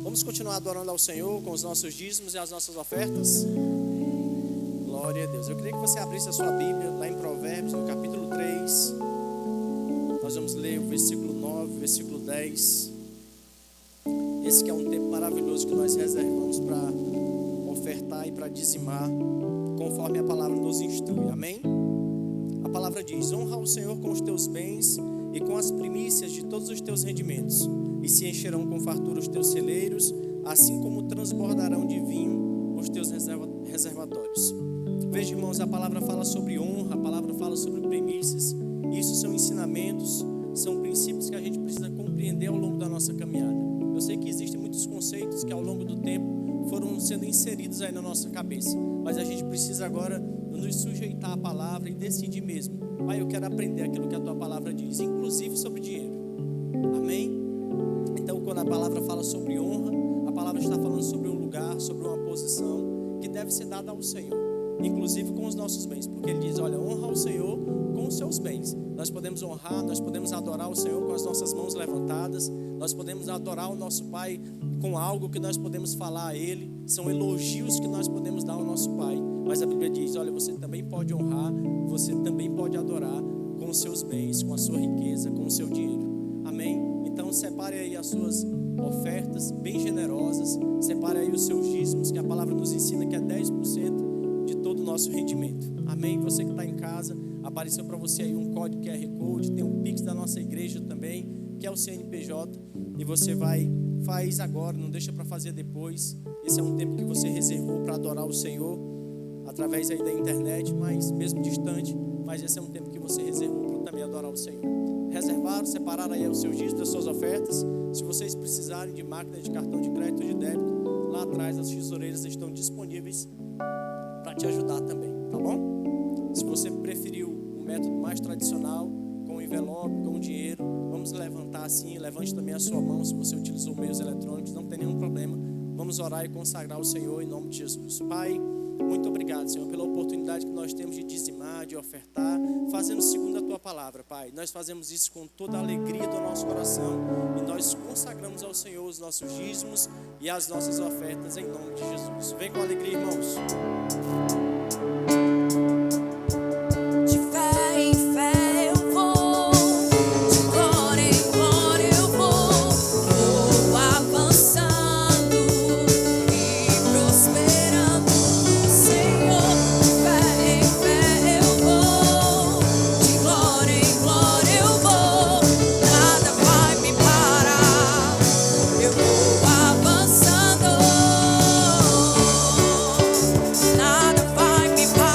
Vamos continuar adorando ao Senhor com os nossos dízimos e as nossas ofertas? Glória a Deus. Eu queria que você abrisse a sua Bíblia lá em Provérbios, no capítulo 3. Nós vamos ler o versículo 9, o versículo 10. Esse que é um tempo maravilhoso que nós reservamos para ofertar e para dizimar, conforme a palavra nos instrui. Amém? A palavra diz: honra o Senhor com os teus bens e com as primícias de todos os teus rendimentos, e se encherão com fartura os teus celeiros, assim como transbordarão de vinho os teus reservatórios. Veja, irmãos, a palavra fala sobre honra, a palavra fala sobre primícias. Isso são ensinamentos, são princípios que a gente precisa compreender ao longo da nossa caminhada. Eu sei que existem muitos conceitos que ao longo do tempo foram sendo inseridos aí na nossa cabeça, mas a gente precisa agora nos sujeitar à palavra e decidir mesmo: Pai, eu quero aprender aquilo que a tua palavra diz, inclusive sobre dinheiro. Amém? Então, quando a palavra fala sobre honra, a palavra está falando sobre um lugar, sobre uma posição que deve ser dada ao Senhor, inclusive com os nossos bens, porque ele diz: olha, honra ao Senhor com os seus bens. Nós podemos honrar, nós podemos adorar o Senhor com as nossas mãos levantadas, nós podemos adorar o nosso Pai com algo que nós podemos falar a Ele, são elogios que nós podemos dar ao nosso Pai, mas a Bíblia diz: olha, você também pode honrar, você também pode adorar com os seus bens, com a sua riqueza, com o seu dinheiro. Amém? Então separe aí as suas ofertas bem generosas, separe aí os seus dízimos, que a palavra nos ensina que é 10% de todo o nosso rendimento. Amém? Você que está em casa, apareceu para você aí um código QR Code, tem um Pix da nossa igreja também, que é o CNPJ, e você faz agora, não deixa para fazer depois. Esse é um tempo que você reservou para adorar o Senhor, através aí da internet, mas mesmo distante, mas esse é um tempo que você reservou para também adorar o Senhor. Reservaram, separaram aí os seus dízimos das suas ofertas. Se vocês precisarem de máquina de cartão de crédito ou de débito, lá atrás as tesoureiras estão disponíveis para te ajudar também, tá bom? Se você preferiu o método mais tradicional, com envelope, com dinheiro, vamos levantar assim, levante também a sua mão. Se você utilizou meios eletrônicos, não tem nenhum problema. Vamos orar e consagrar o Senhor em nome de Jesus. Pai, muito obrigado, Senhor, pela oportunidade que nós temos de dizimar, de ofertar, fazendo segundo a Tua palavra, Pai. Nós fazemos isso com toda a alegria do nosso coração e nós consagramos ao Senhor os nossos dízimos e as nossas ofertas em nome de Jesus. Vem com alegria, irmãos. De fé em fé eu vou, de glória em glória eu vou avançando e prosperando no Senhor. De fé em fé eu vou, de glória em glória eu vou, nada vai me parar, eu vou avançando, nada vai me parar.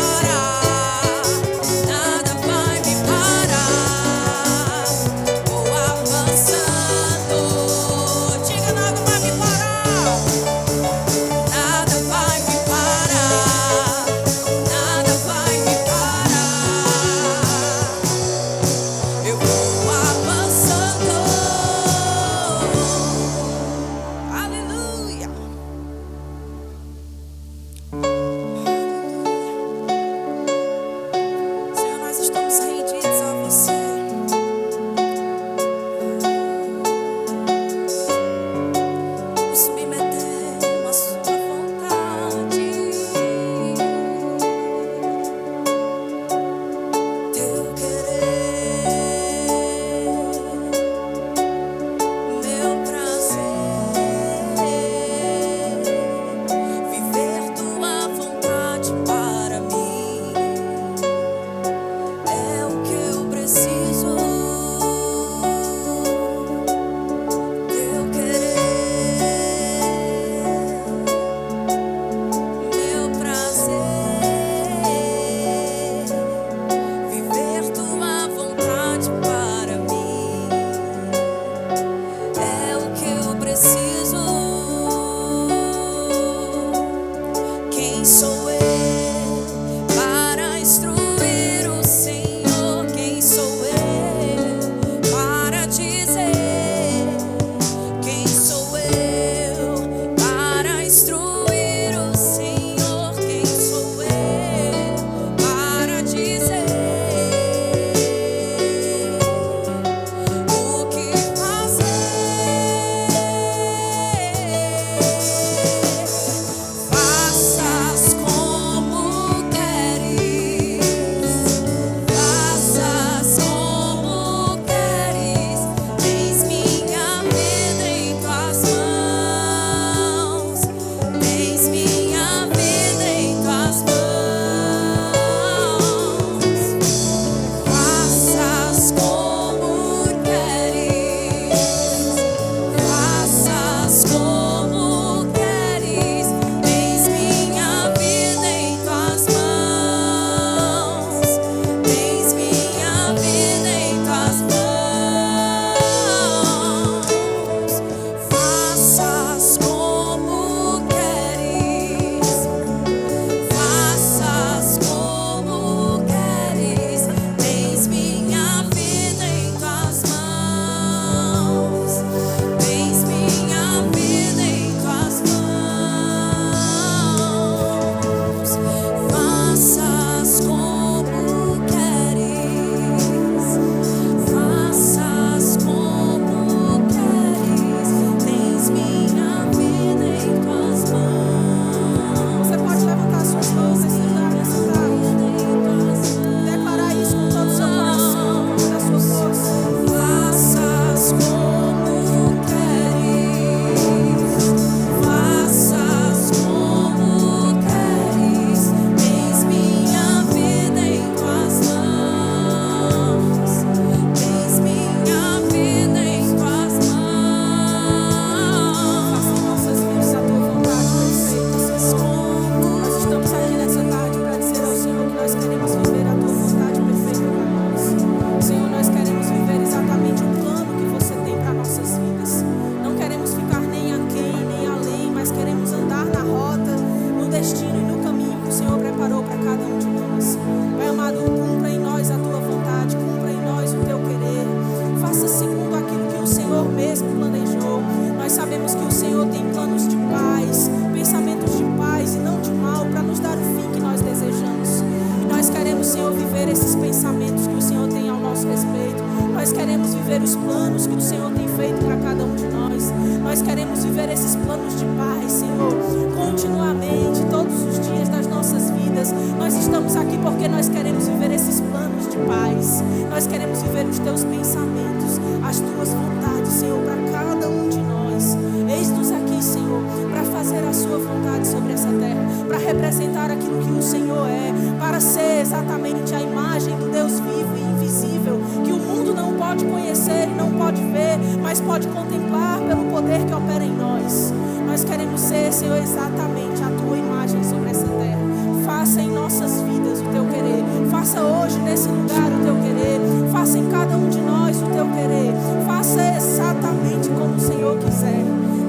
viver os planos que o Senhor tem feito para cada um de nós. Nós queremos viver esses planos de paz, Senhor, continuamente, todos os dias das nossas vidas. Nós estamos aqui porque nós queremos viver esses planos de paz. Nós queremos viver os teus pensamentos, as tuas vontades, Senhor, para cada um de nós. Eis-nos aqui, Senhor, para fazer a sua vontade sobre essa terra, para representar aquilo que o Senhor é, para ser exatamente a imagem do Deus vivo e invisível, que o mundo não pode conhecer e não pode ver, mas pode contemplar pelo poder que opera em nós. Nós queremos ser, Senhor, exatamente a tua imagem sobre essa terra. Faça em nossas vidas o teu querer. Faça hoje nesse lugar o teu querer. Faça em cada um de nós o teu querer. Faça exatamente como o Senhor quiser.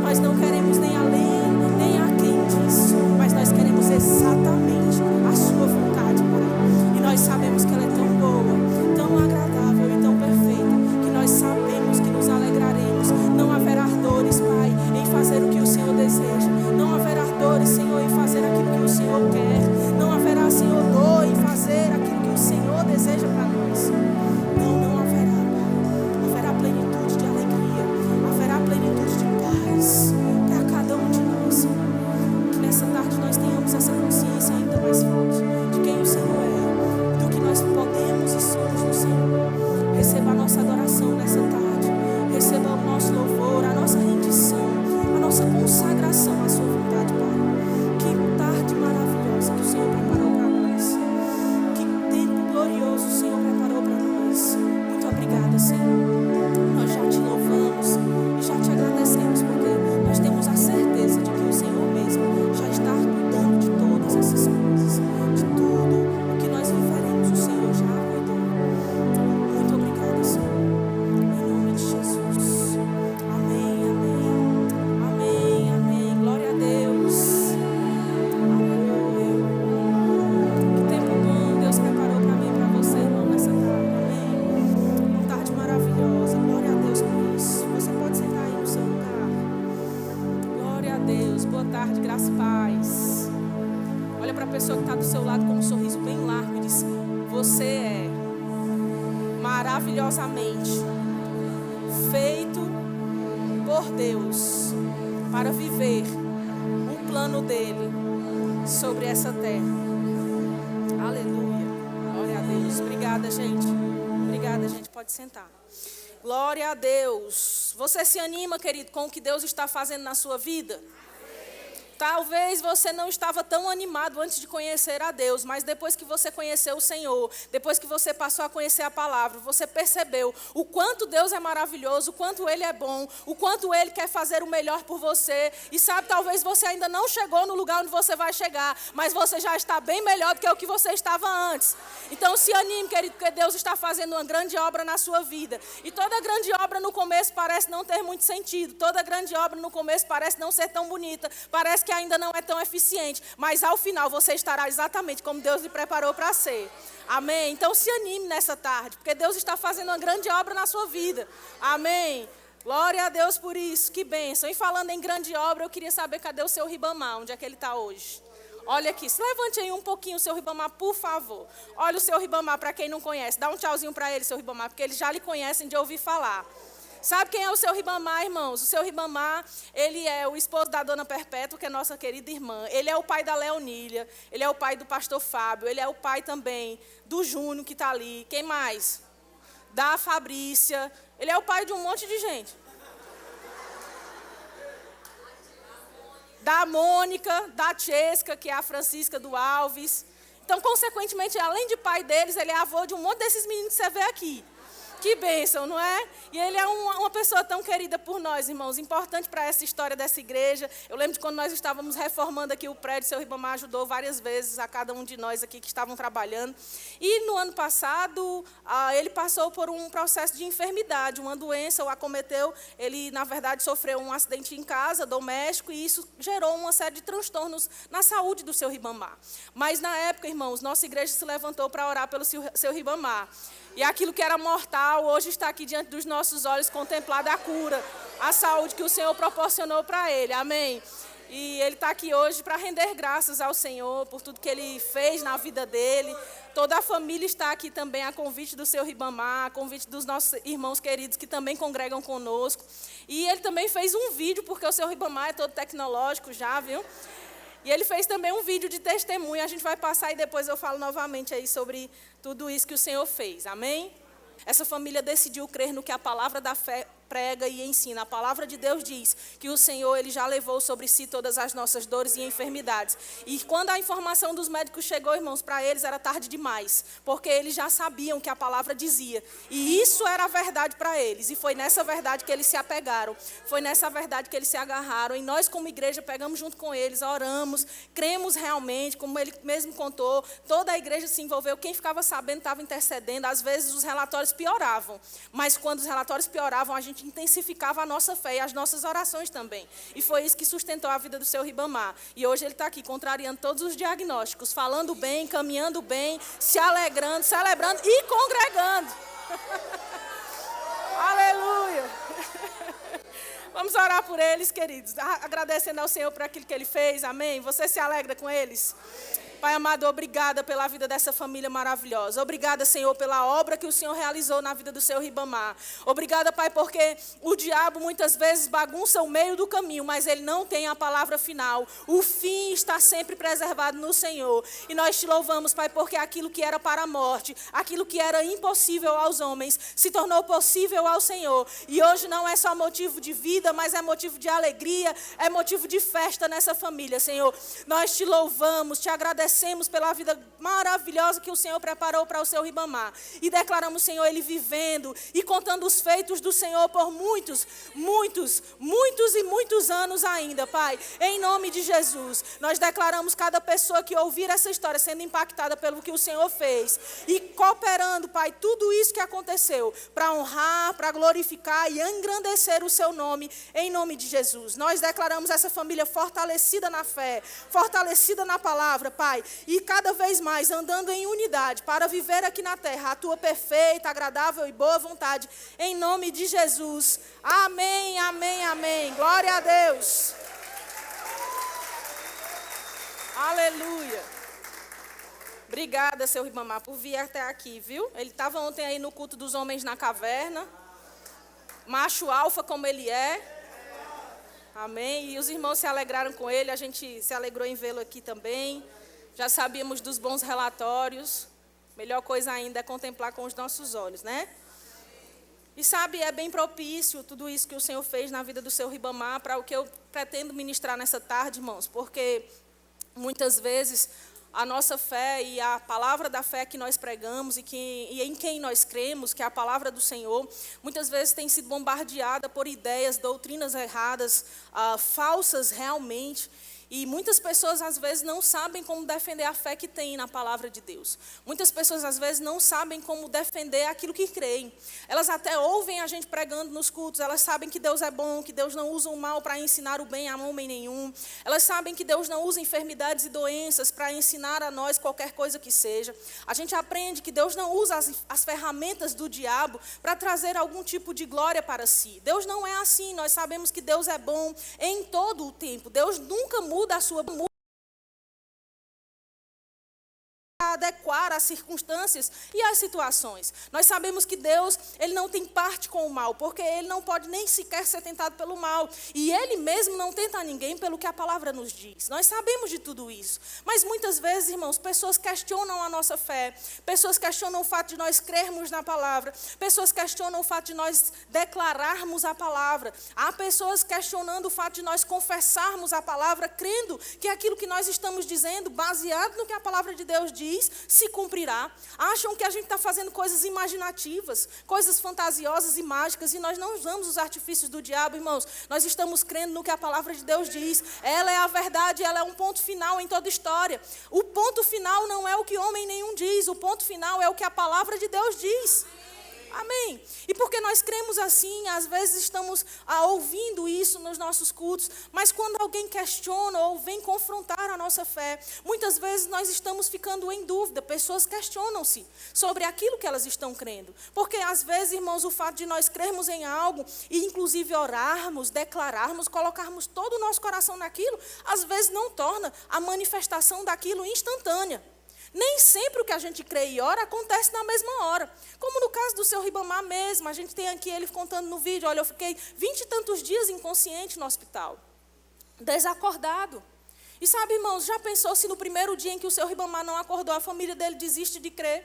Nós não queremos nem além, nem aquém disso, mas nós queremos exatamente a sua vontade, Pai. E nós sabemos que ela é tão boa, tão agradável e tão perfeita, que nós sabemos que nos alegraremos. Não haverá dores, Pai, em fazer o que o Senhor deseja. Não haverá dores, Senhor, em fazer aquilo que o Senhor quer. Não haverá, Senhor, dor em fazer aquilo que o Senhor deseja para nós. Não haverá, Pai. Haverá plenitude de alegria, haverá plenitude de paz para cada um de nós, Senhor. Que nessa tarde nós tenhamos essa consciência ainda mais forte de quem o Senhor é, do que nós podemos e somos no Senhor. Receba a nossa adoração nessa tarde. Receba o nosso louvor, a nossa rendição, a nossa consagração à sua vontade, Pai. Que tarde maravilhosa que o Senhor preparou para nós. Que tempo glorioso o Senhor preparou para nós. Muito obrigada, Senhor. Nós já te louvamos e já te agradecemos, porque nós temos a certeza de que o Senhor mesmo já está cuidando de todas essas coisas. De tudo o que nós viveremos, o Senhor já cuidou. Muito obrigada, Senhor. Em nome de Jesus. Amém, amém. Amém, amém. Glória a Deus. Aleluia. Que tempo bom Deus preparou para mim e para você, irmão, nessa tarde. Amém. Uma tarde maravilhosa. Glória a Deus por isso. Você pode sentar aí no seu lugar. Glória a Deus. Boa tarde, graça e paz. Olha para a pessoa que está do seu lado com um sorriso bem largo e diz: você é maravilhosamente feito por Deus para viver o plano dele sobre essa terra. Aleluia. Glória a Deus. Obrigada, gente. Obrigada, gente. Pode sentar. Glória a Deus. Você se anima, querido, com o que Deus está fazendo na sua vida? Talvez você não estava tão animado antes de conhecer a Deus, mas depois que você conheceu o Senhor, depois que você passou a conhecer a palavra, você percebeu o quanto Deus é maravilhoso, o quanto Ele é bom, o quanto Ele quer fazer o melhor por você. E sabe, talvez você ainda não chegou no lugar onde você vai chegar, mas você já está bem melhor do que o que você estava antes. Então se anime, querido, porque Deus está fazendo uma grande obra na sua vida. E toda grande obra no começo parece não ter muito sentido, toda grande obra no começo parece não ser tão bonita, parece que ainda não é tão eficiente, mas ao final você estará exatamente como Deus lhe preparou para ser. Amém? Então se anime nessa tarde, porque Deus está fazendo uma grande obra na sua vida. Amém? Glória a Deus por isso, que bênção. E falando em grande obra, eu queria saber cadê o seu Ribamar, onde é que ele está hoje? Olha aqui, se levante aí um pouquinho o seu Ribamar, por favor. Olha o seu Ribamar, para quem não conhece, dá um tchauzinho para ele, seu Ribamar, porque eles já lhe conhecem de ouvir falar. Sabe quem é o seu Ribamar, irmãos? O seu Ribamar, ele é o esposo da dona Perpétua, que é nossa querida irmã. Ele é o pai da Leonília, ele é o pai do pastor Fábio, ele é o pai também do Júnior, que está ali. Quem mais? Da Fabrícia. Ele é o pai de um monte de gente. Da Mônica, da Chesca, que é a Francisca do Alves. Então, consequentemente, além de pai deles, ele é avô de um monte desses meninos que você vê aqui. Que bênção, não é? E ele é uma pessoa tão querida por nós, irmãos, importante para essa história dessa igreja. Eu lembro de quando nós estávamos reformando aqui o prédio, seu Ribamar ajudou várias vezes a cada um de nós aqui que estavam trabalhando. E no ano passado, ele passou por um processo de enfermidade, uma doença o acometeu. Ele, na verdade, sofreu um acidente em casa, doméstico, e isso gerou uma série de transtornos na saúde do seu Ribamar. Mas na época, irmãos, nossa igreja se levantou para orar pelo seu Ribamar. E aquilo que era mortal, hoje está aqui diante dos nossos olhos, contemplada a cura, a saúde que o Senhor proporcionou para ele. Amém? E ele está aqui hoje para render graças ao Senhor por tudo que ele fez na vida dele, Toda a família está aqui também a convite do seu Ribamar, a convite dos nossos irmãos queridos que também congregam conosco. E ele também fez um vídeo, porque o seu Ribamar é todo tecnológico já, viu? E ele fez também um vídeo de testemunho. A gente vai passar e depois eu falo novamente aí sobre tudo isso que o Senhor fez. Amém? Essa família decidiu crer no que a palavra da fé prega e ensina. A palavra de Deus diz que o Senhor, Ele já levou sobre si todas as nossas dores e enfermidades. E quando a informação dos médicos chegou, irmãos, para eles era tarde demais, porque eles já sabiam que a palavra dizia. E isso era a verdade para eles. E foi nessa verdade que eles se apegaram. Foi nessa verdade que eles se agarraram. E nós, como igreja, pegamos junto com eles, oramos, cremos realmente, como ele mesmo contou. Toda a igreja se envolveu. Quem ficava sabendo estava intercedendo. Às vezes os relatórios pioravam. Mas quando os relatórios pioravam, a gente intensificava a nossa fé e as nossas orações também. E foi isso que sustentou a vida do seu Ribamar. E hoje ele está aqui contrariando todos os diagnósticos, falando bem, caminhando bem, se alegrando, celebrando e congregando. Aleluia! Vamos orar por eles, queridos, agradecendo ao Senhor por aquilo que Ele fez, amém? Você se alegra com eles? Pai amado, obrigada pela vida dessa família maravilhosa. Obrigada, Senhor, pela obra que o Senhor realizou na vida do seu Ribamar. Obrigada, Pai, porque o diabo muitas vezes bagunça o meio do caminho, mas ele não tem a palavra final. O fim está sempre preservado no Senhor. E nós te louvamos, Pai, porque aquilo que era para a morte, aquilo que era impossível aos homens, se tornou possível ao Senhor. E hoje não é só motivo de vida, mas é motivo de alegria, é motivo de festa nessa família, Senhor. Nós te louvamos, te agradecemos pela vida maravilhosa que o Senhor preparou para o seu Ribamar. E declaramos, Senhor, ele vivendo e contando os feitos do Senhor por muitos e muitos anos ainda, Pai. Em nome de Jesus, nós declaramos cada pessoa que ouvir essa história sendo impactada pelo que o Senhor fez. E cooperando, Pai, tudo isso que aconteceu para honrar, para glorificar e engrandecer o seu nome, em nome de Jesus. Nós declaramos essa família fortalecida na fé, fortalecida na palavra, Pai. E cada vez mais andando em unidade para viver aqui na terra a tua perfeita, agradável e boa vontade, em nome de Jesus. Amém, amém, amém. Glória a Deus. Aleluia. Obrigada, seu Ribamar, por vir até aqui, viu? Ele estava ontem aí no culto dos homens na caverna. Macho alfa como ele é. Amém. E os irmãos se alegraram com ele, a gente se alegrou em vê-lo aqui também. Já sabíamos dos bons relatórios. Melhor coisa ainda é contemplar com os nossos olhos, né? E sabe, é bem propício tudo isso que o Senhor fez na vida do seu Ribamar para o que eu pretendo ministrar nessa tarde, irmãos. Porque muitas vezes a nossa fé e a palavra da fé que nós pregamos e em quem nós cremos, que é a palavra do Senhor, muitas vezes tem sido bombardeada por ideias, doutrinas erradas, falsas realmente. E muitas pessoas, às vezes, não sabem como defender a fé que têm na palavra de Deus. Muitas pessoas, às vezes, não sabem como defender aquilo que creem. Elas até ouvem a gente pregando nos cultos, elas sabem que Deus é bom, que Deus não usa o mal para ensinar o bem a homem nenhum. Elas sabem que Deus não usa enfermidades e doenças para ensinar a nós qualquer coisa que seja. A gente aprende que Deus não usa as ferramentas do diabo para trazer algum tipo de glória para si. Deus não é assim, nós sabemos que Deus é bom em todo o tempo. Deus nunca muda a sua adequar às circunstâncias e às situações. Nós sabemos que Deus, Ele não tem parte com o mal, porque Ele não pode nem sequer ser tentado pelo mal. E Ele mesmo não tenta ninguém pelo que a palavra nos diz. Nós sabemos de tudo isso. Mas muitas vezes, irmãos, pessoas questionam a nossa fé, pessoas questionam o fato de nós crermos na palavra, pessoas questionam o fato de nós declararmos a palavra. Há pessoas questionando o fato de nós confessarmos a palavra, crendo que aquilo que nós estamos dizendo, baseado no que a palavra de Deus diz, se cumprirá. Acham que a gente está fazendo coisas imaginativas, coisas fantasiosas e mágicas, e nós não usamos os artifícios do diabo, irmãos. Nós estamos crendo no que a palavra de Deus diz. Ela é a verdade, ela é um ponto final em toda história. O ponto final não é o que homem nenhum diz, o ponto final é o que a palavra de Deus diz. Amém. E porque nós cremos assim, às vezes estamos ouvindo isso nos nossos cultos, mas quando alguém questiona ou vem confrontar a nossa fé, muitas vezes nós estamos ficando em dúvida. Pessoas questionam-se sobre aquilo que elas estão crendo. Porque às vezes, irmãos, o fato de nós crermos em algo e inclusive orarmos, declararmos, colocarmos todo o nosso coração naquilo, às vezes não torna a manifestação daquilo instantânea. Nem sempre o que a gente crê e ora acontece na mesma hora. Como no caso do seu Ribamar mesmo, a gente tem aqui ele contando no vídeo, olha, eu fiquei 20 e tantos dias inconsciente no hospital, desacordado. E sabe, irmãos, já pensou se no primeiro dia em que o seu Ribamar não acordou, a família dele desiste de crer?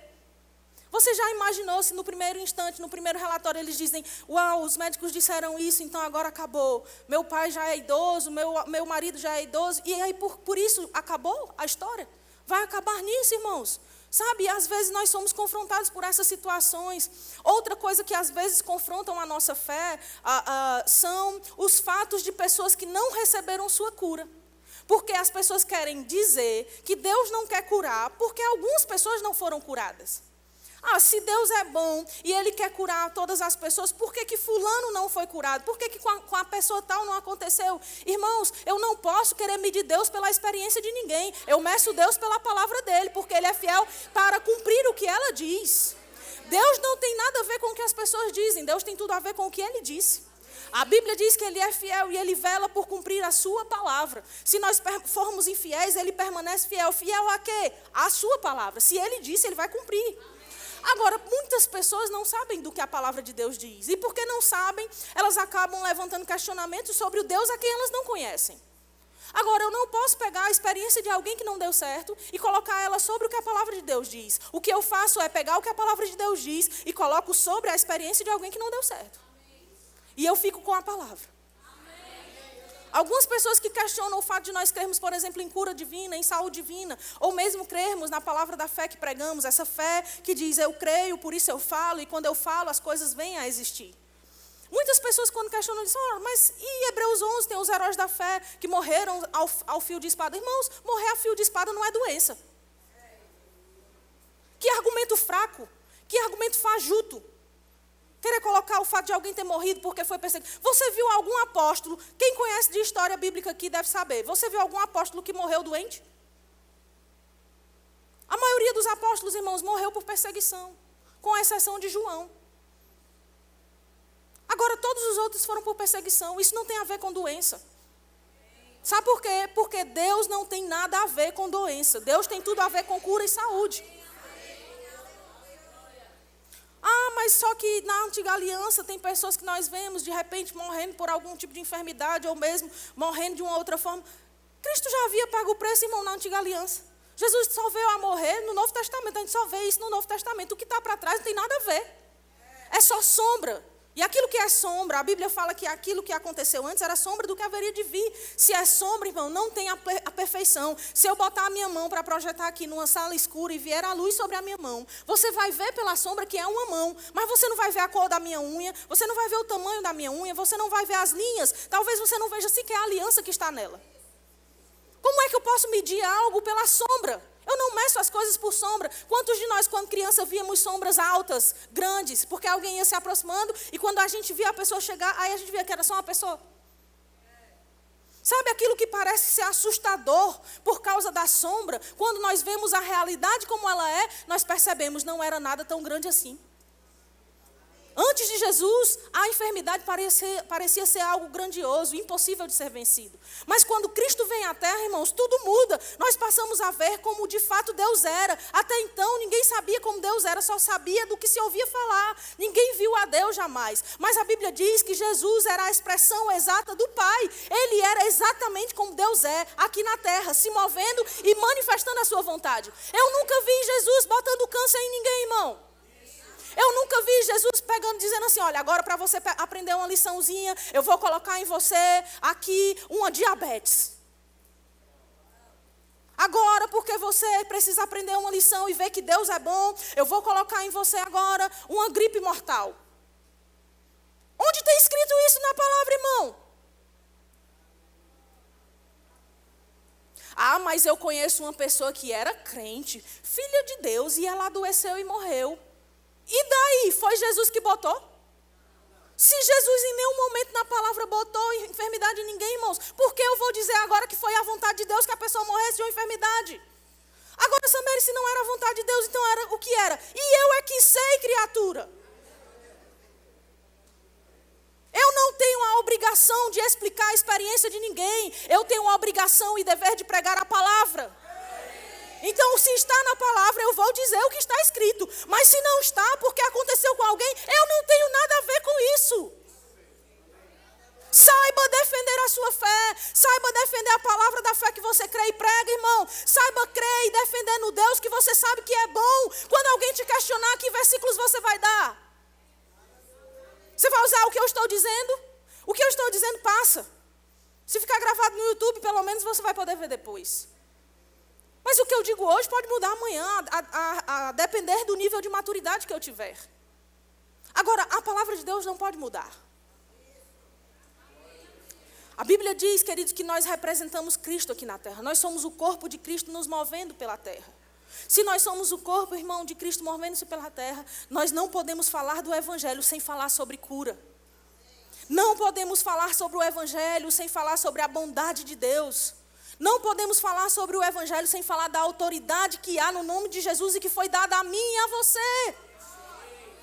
Você já imaginou se no primeiro instante, no primeiro relatório, eles dizem, uau, os médicos disseram isso, então agora acabou. Meu pai já é idoso, meu marido já é idoso, e aí por isso acabou a história? Vai acabar nisso, irmãos. Sabe, e às vezes nós somos confrontados por essas situações. Outra coisa que às vezes confrontam a nossa fé são os fatos de pessoas que não receberam sua cura. Porque as pessoas querem dizer que Deus não quer curar, porque algumas pessoas não foram curadas. Se Deus é bom e Ele quer curar todas as pessoas, por que fulano não foi curado? Por que com a pessoa tal não aconteceu? Irmãos, eu não posso querer medir Deus pela experiência de ninguém. Eu meço Deus pela palavra dEle, porque Ele é fiel para cumprir o que ela diz. Deus não tem nada a ver com o que as pessoas dizem, Deus tem tudo a ver com o que Ele disse. A Bíblia diz que Ele é fiel e Ele vela por cumprir a sua palavra. Se nós formos infiéis, Ele permanece fiel. Fiel a quê? A sua palavra. Se Ele disse, Ele vai cumprir. Agora, muitas pessoas não sabem do que a palavra de Deus diz. E porque não sabem, elas acabam levantando questionamentos sobre o Deus a quem elas não conhecem. Agora, eu não posso pegar a experiência de alguém que não deu certo e colocar ela sobre o que a palavra de Deus diz. O que eu faço é pegar o que a palavra de Deus diz e coloco sobre a experiência de alguém que não deu certo. E eu fico com a palavra. Algumas pessoas que questionam o fato de nós crermos, por exemplo, em cura divina, em saúde divina, ou mesmo crermos na palavra da fé que pregamos, essa fé que diz, eu creio, por isso eu falo, e quando eu falo, as coisas vêm a existir. Muitas pessoas quando questionam, dizem, mas em Hebreus 11 tem os heróis da fé que morreram ao fio de espada. Irmãos, morrer a fio de espada não é doença. Que argumento fraco, que argumento fajuto. Querer colocar o fato de alguém ter morrido porque foi perseguido. Você viu algum apóstolo, quem conhece de história bíblica aqui deve saber, você viu algum apóstolo que morreu doente? A maioria dos apóstolos, irmãos, morreu por perseguição, com exceção de João. Agora, todos os outros foram por perseguição, isso não tem a ver com doença. Sabe por quê? Porque Deus não tem nada a ver com doença, Deus tem tudo a ver com cura e saúde. Mas só que na antiga aliança tem pessoas que nós vemos de repente morrendo por algum tipo de enfermidade ou mesmo morrendo de uma outra forma. Cristo já havia pago o preço, irmão, na antiga aliança. Jesus só veio a morrer no Novo Testamento, a gente só vê isso no Novo Testamento. O que está para trás não tem nada a ver. É só sombra. E aquilo que é sombra, a Bíblia fala que aquilo que aconteceu antes era sombra do que haveria de vir. Se é sombra, irmão, não tem a perfeição. Se eu botar a minha mão para projetar aqui numa sala escura e vier a luz sobre a minha mão, você vai ver pela sombra que é uma mão, mas você não vai ver a cor da minha unha, você não vai ver o tamanho da minha unha, você não vai ver as linhas, talvez você não veja sequer a aliança que está nela. Como é que eu posso medir algo pela sombra? Eu não meço as coisas por sombra. Quantos de nós, quando criança, víamos sombras altas, grandes, porque alguém ia se aproximando e quando a gente via a pessoa chegar, aí a gente via que era só uma pessoa. Sabe aquilo que parece ser assustador por causa da sombra? Quando nós vemos a realidade como ela é, nós percebemos não era nada tão grande assim. Antes de Jesus, a enfermidade parecia ser algo grandioso, impossível de ser vencido. Mas quando Cristo vem à terra, irmãos, tudo muda. Nós passamos a ver como de fato Deus era. Até então, ninguém sabia como Deus era, só sabia do que se ouvia falar. Ninguém viu a Deus jamais. Mas a Bíblia diz que Jesus era a expressão exata do Pai. Ele era exatamente como Deus é, aqui na terra, se movendo e manifestando a sua vontade. Eu nunca vi Jesus botando câncer em ninguém, irmão. Eu nunca vi Jesus pegando, dizendo assim, olha, agora para você aprender uma liçãozinha, eu vou colocar em você aqui uma diabetes. Agora, porque você precisa aprender uma lição e ver que Deus é bom, eu vou colocar em você agora uma gripe mortal. Onde tem escrito isso na palavra, irmão? Mas eu conheço uma pessoa que era crente, filha de Deus, e ela adoeceu e morreu. E daí? Foi Jesus que botou? Se Jesus em nenhum momento na palavra botou enfermidade em ninguém, irmãos, por que eu vou dizer agora que foi a vontade de Deus que a pessoa morresse de uma enfermidade? Agora, Sameri, se não era a vontade de Deus, então era o que era? E eu é que sei, criatura. Eu não tenho a obrigação de explicar a experiência de ninguém. Eu tenho a obrigação e dever de pregar a palavra. Então, se está na palavra, eu vou dizer o que está escrito. Mas se não está, porque aconteceu com alguém, eu não tenho nada a ver com isso. Saiba defender a sua fé. Saiba defender a palavra da fé que você crê e prega, irmão. Saiba crer e defender no Deus que você sabe que é bom. Quando alguém te questionar, que versículos você vai dar? Você vai usar o que eu estou dizendo? O que eu estou dizendo passa. Se ficar gravado no YouTube, pelo menos você vai poder ver depois. Mas o que eu digo hoje pode mudar amanhã, a depender do nível de maturidade que eu tiver. Agora, a palavra de Deus não pode mudar. A Bíblia diz, queridos, que nós representamos Cristo aqui na terra. Nós somos o corpo de Cristo nos movendo pela terra. Se nós somos o corpo, irmão, de Cristo movendo-se pela terra, nós não podemos falar do Evangelho sem falar sobre cura. Não podemos falar sobre o Evangelho sem falar sobre a bondade de Deus. Não podemos falar sobre o Evangelho sem falar da autoridade que há no nome de Jesus e que foi dada a mim e a você.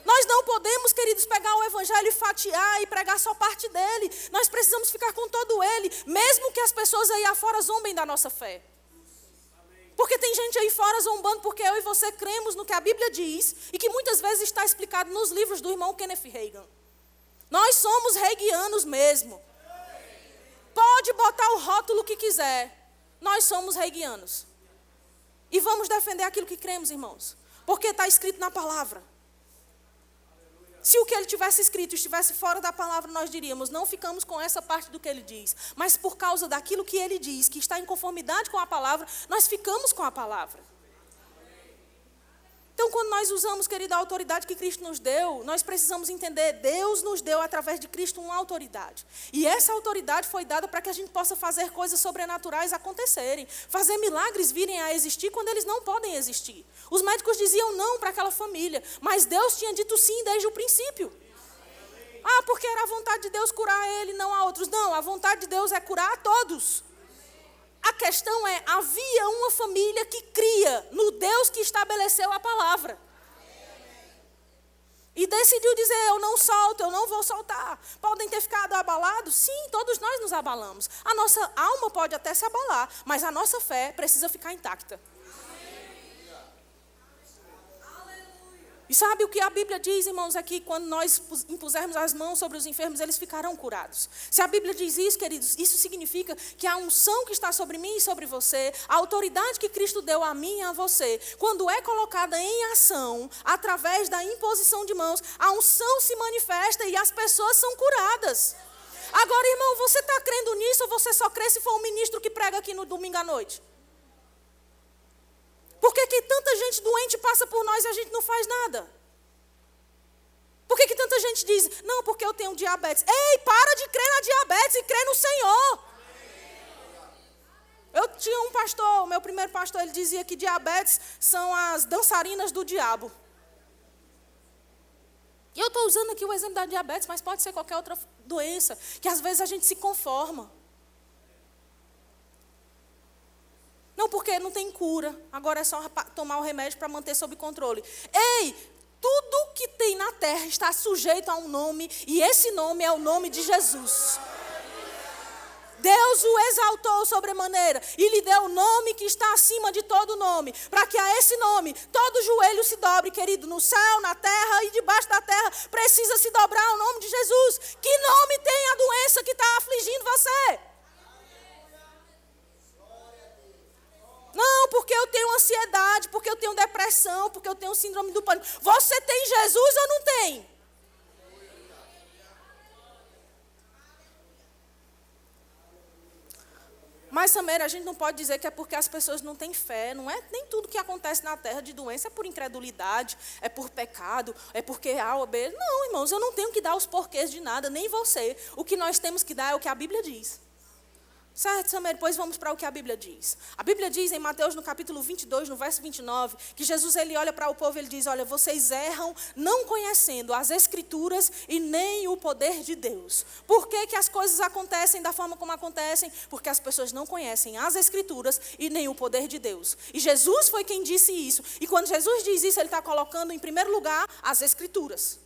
Nós não podemos, queridos, pegar o Evangelho e fatiar e pregar só parte dele. Nós precisamos ficar com todo ele, mesmo que as pessoas aí afora zombem da nossa fé. Porque tem gente aí fora zombando porque eu e você cremos no que a Bíblia diz e que muitas vezes está explicado nos livros do irmão Kenneth Hagin. Nós somos heigianos mesmo. Pode botar o rótulo que quiser. Nós somos heigianos. E vamos defender aquilo que cremos, irmãos. Porque está escrito na palavra. Se o que ele tivesse escrito estivesse fora da palavra, nós diríamos, não ficamos com essa parte do que ele diz. Mas por causa daquilo que ele diz, que está em conformidade com a palavra, nós ficamos com a palavra. Então, quando nós usamos, querida, a autoridade que Cristo nos deu, nós precisamos entender, Deus nos deu através de Cristo uma autoridade. E essa autoridade foi dada para que a gente possa fazer coisas sobrenaturais acontecerem. Fazer milagres virem a existir quando eles não podem existir. Os médicos diziam não para aquela família, mas Deus tinha dito sim desde o princípio. Ah, porque era a vontade de Deus curar ele, não a outros. Não, a vontade de Deus é curar a todos. A questão é, havia uma família que cria no Deus que estabeleceu a palavra. E decidiu dizer, eu não solto, eu não vou soltar. Podem ter ficado abalados? Sim, todos nós nos abalamos. A nossa alma pode até se abalar, mas a nossa fé precisa ficar intacta. E sabe o que a Bíblia diz, irmãos, aqui? Quando nós impusermos as mãos sobre os enfermos, eles ficarão curados. Se a Bíblia diz isso, queridos, isso significa que a unção que está sobre mim e sobre você, a autoridade que Cristo deu a mim e a você, quando é colocada em ação, através da imposição de mãos, a unção se manifesta e as pessoas são curadas. Agora, irmão, você está crendo nisso ou você só crê se for um ministro que prega aqui no domingo à noite? Por que tanta gente doente passa por nós e a gente não faz nada? Por que tanta gente diz, não, porque eu tenho diabetes. Ei, para de crer na diabetes e crê no Senhor. Eu tinha um pastor, o meu primeiro pastor, ele dizia que diabetes são as dançarinas do diabo. E eu estou usando aqui o exemplo da diabetes, mas pode ser qualquer outra doença, que às vezes a gente se conforma. Não, porque não tem cura. Agora é só tomar o remédio para manter sob controle. Ei, tudo que tem na terra está sujeito a um nome. E esse nome é o nome de Jesus. Deus o exaltou sobremaneira. E lhe deu o nome que está acima de todo nome. Para que a esse nome todo joelho se dobre, querido. No céu, na terra e debaixo da terra. Precisa se dobrar o nome de Jesus. Que nome tem a doença que está afligindo você? Não, porque eu tenho ansiedade, porque eu tenho depressão, porque eu tenho síndrome do pânico. Você tem Jesus ou não tem? Mas, Samira, a gente não pode dizer que é porque as pessoas não têm fé. Não é nem tudo que acontece na terra de doença é por incredulidade, é por pecado, é porque A ou B. Não, irmãos, eu não tenho que dar os porquês de nada, nem você. O que nós temos que dar é o que a Bíblia diz. Certo, Samir? Depois vamos para o que a Bíblia diz. A Bíblia diz em Mateus, no capítulo 22, no verso 29, que Jesus ele olha para o povo e ele diz, olha, vocês erram não conhecendo as Escrituras e nem o poder de Deus. Por que as coisas acontecem da forma como acontecem? Porque as pessoas não conhecem as Escrituras e nem o poder de Deus. E Jesus foi quem disse isso. E quando Jesus diz isso, ele está colocando em primeiro lugar as Escrituras.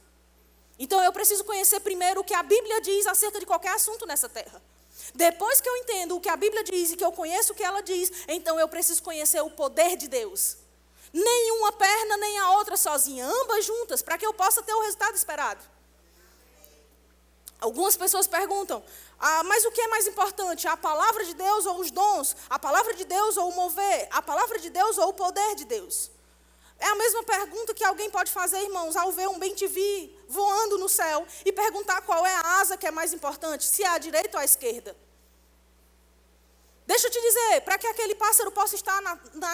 Então eu preciso conhecer primeiro o que a Bíblia diz acerca de qualquer assunto nessa terra. Depois que eu entendo o que a Bíblia diz e que eu conheço o que ela diz, então eu preciso conhecer o poder de Deus. Nenhuma perna, nem a outra sozinha, ambas juntas, para que eu possa ter o resultado esperado. Algumas pessoas perguntam, mas o que é mais importante? A palavra de Deus ou os dons? A palavra de Deus ou o mover? A palavra de Deus ou o poder de Deus? É a mesma pergunta que alguém pode fazer, irmãos, ao ver um bem-te-vi voando no céu e perguntar qual é a asa que é mais importante, se é a direita ou a esquerda. Deixa eu te dizer, para que aquele pássaro possa estar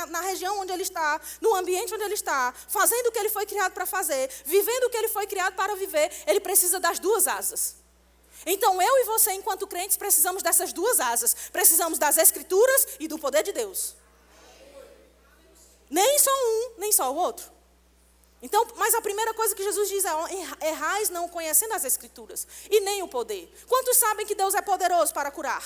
na região onde ele está, no ambiente onde ele está, fazendo o que ele foi criado para fazer, vivendo o que ele foi criado para viver, ele precisa das duas asas. Então eu e você, enquanto crentes, precisamos dessas duas asas. Precisamos das Escrituras e do poder de Deus. Nem só um, nem só o outro. Então, mas a primeira coisa que Jesus diz é: errais não conhecendo as Escrituras e nem o poder. Quantos sabem que Deus é poderoso para curar?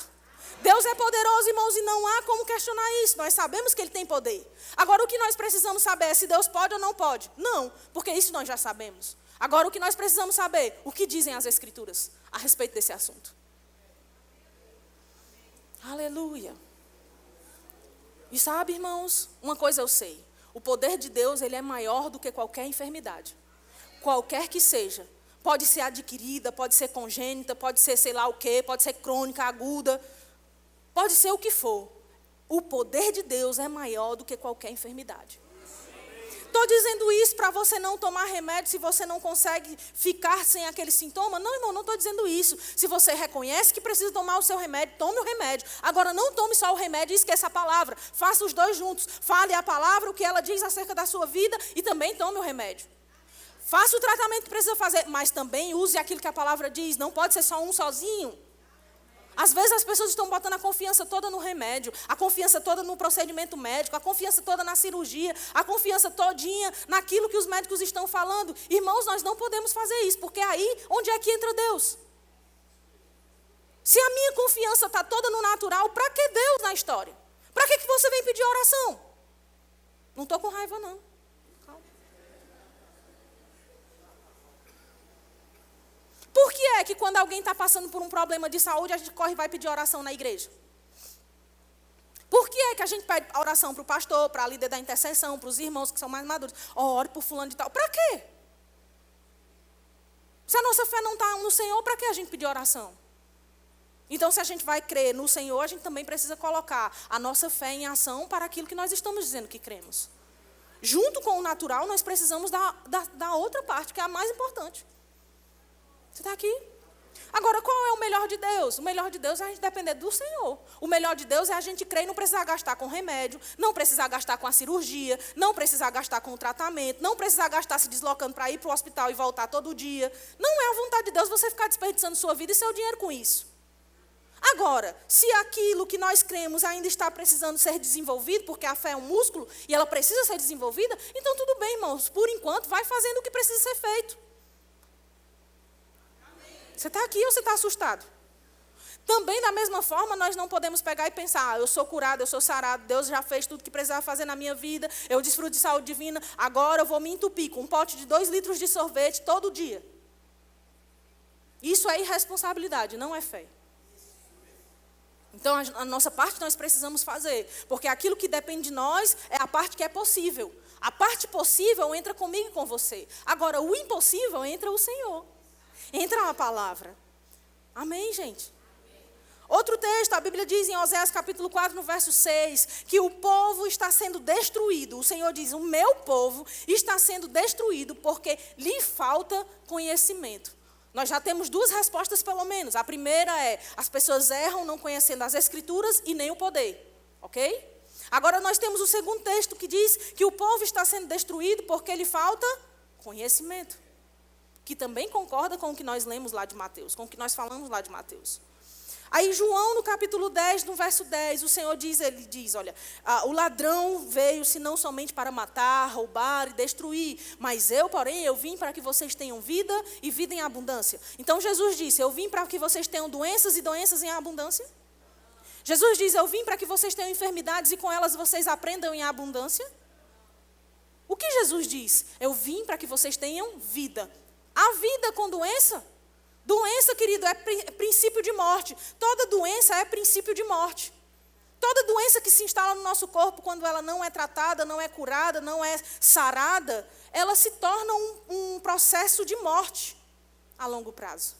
Deus é poderoso, irmãos, e não há como questionar isso. Nós sabemos que Ele tem poder. Agora, o que nós precisamos saber é se Deus pode ou não pode. Não, porque isso nós já sabemos. Agora, o que nós precisamos saber, o que dizem as Escrituras a respeito desse assunto. Aleluia. E sabe, irmãos, uma coisa eu sei. O poder de Deus, ele é maior do que qualquer enfermidade. Qualquer que seja. Pode ser adquirida, pode ser congênita, pode ser sei lá o quê, pode ser crônica, aguda. Pode ser o que for. O poder de Deus é maior do que qualquer enfermidade. Estou dizendo isso para você não tomar remédio se você não consegue ficar sem aquele sintoma? Não, irmão, não estou dizendo isso. Se você reconhece que precisa tomar o seu remédio, tome o remédio. Agora, não tome só o remédio e esqueça a palavra. Faça os dois juntos. Fale a palavra, o que ela diz acerca da sua vida e também tome o remédio. Faça o tratamento que precisa fazer, mas também use aquilo que a palavra diz. Não pode ser só um sozinho. Às vezes as pessoas estão botando a confiança toda no remédio, a confiança toda no procedimento médico, a confiança toda na cirurgia, a confiança todinha naquilo que os médicos estão falando. Irmãos, nós não podemos fazer isso, porque aí, onde é que entra Deus? Se a minha confiança está toda no natural, para que Deus na história? Para que você vem pedir oração? Não estou com raiva, não. Por que é que quando alguém está passando por um problema de saúde, a gente corre e vai pedir oração na igreja? Por que é que a gente pede oração para o pastor, para a líder da intercessão, para os irmãos que são mais maduros? Ore por fulano de tal. Para quê? Se a nossa fé não está no Senhor, para que a gente pedir oração? Então, se a gente vai crer no Senhor, a gente também precisa colocar a nossa fé em ação para aquilo que nós estamos dizendo que cremos. Junto com o natural, nós precisamos da outra parte, que é a mais importante. Você está aqui? Agora, qual é o melhor de Deus? O melhor de Deus é a gente depender do Senhor. O melhor de Deus é a gente crer e não precisar gastar com remédio, não precisar gastar com a cirurgia, não precisar gastar com o tratamento, não precisar gastar se deslocando para ir para o hospital e voltar todo dia. Não é a vontade de Deus você ficar desperdiçando sua vida e seu dinheiro com isso. Agora, se aquilo que nós cremos ainda está precisando ser desenvolvido, porque a fé é um músculo e ela precisa ser desenvolvida, então tudo bem, irmãos. Por enquanto, vai fazendo o que precisa ser feito. Você está aqui ou você está assustado? Também, da mesma forma, nós não podemos pegar e pensar: eu sou curado, eu sou sarado, Deus já fez tudo que precisava fazer na minha vida, eu desfruto de saúde divina, agora eu vou me entupir com um pote de 2 litros de sorvete todo dia. Isso é irresponsabilidade, não é fé. Então, a nossa parte nós precisamos fazer, porque aquilo que depende de nós é a parte que é possível. A parte possível entra comigo e com você. Agora, o impossível entra o Senhor. Entra a palavra. Amém, gente? Outro texto, a Bíblia diz em Oséias capítulo 4, no verso 6, que o povo está sendo destruído. O Senhor diz: o meu povo está sendo destruído porque lhe falta conhecimento. Nós já temos 2 respostas pelo menos. A primeira é: as pessoas erram não conhecendo as Escrituras e nem o poder. Ok? Agora nós temos o segundo texto que diz que o povo está sendo destruído porque lhe falta conhecimento. Que também concorda com o que nós lemos lá de Mateus, com o que nós falamos lá de Mateus. Aí João, no capítulo 10, no verso 10, o Senhor diz, ele diz, olha, o ladrão veio senão somente para matar, roubar e destruir, mas eu, porém, eu vim para que vocês tenham vida e vida em abundância. Então Jesus disse: eu vim para que vocês tenham doenças e doenças em abundância. Jesus diz: eu vim para que vocês tenham enfermidades e com elas vocês aprendam em abundância. O que Jesus diz? Eu vim para que vocês tenham vida. A vida com doença? Doença, querido, é princípio de morte. Toda doença é princípio de morte. Toda doença que se instala no nosso corpo, quando ela não é tratada, não é curada, não é sarada, ela se torna um processo de morte a longo prazo.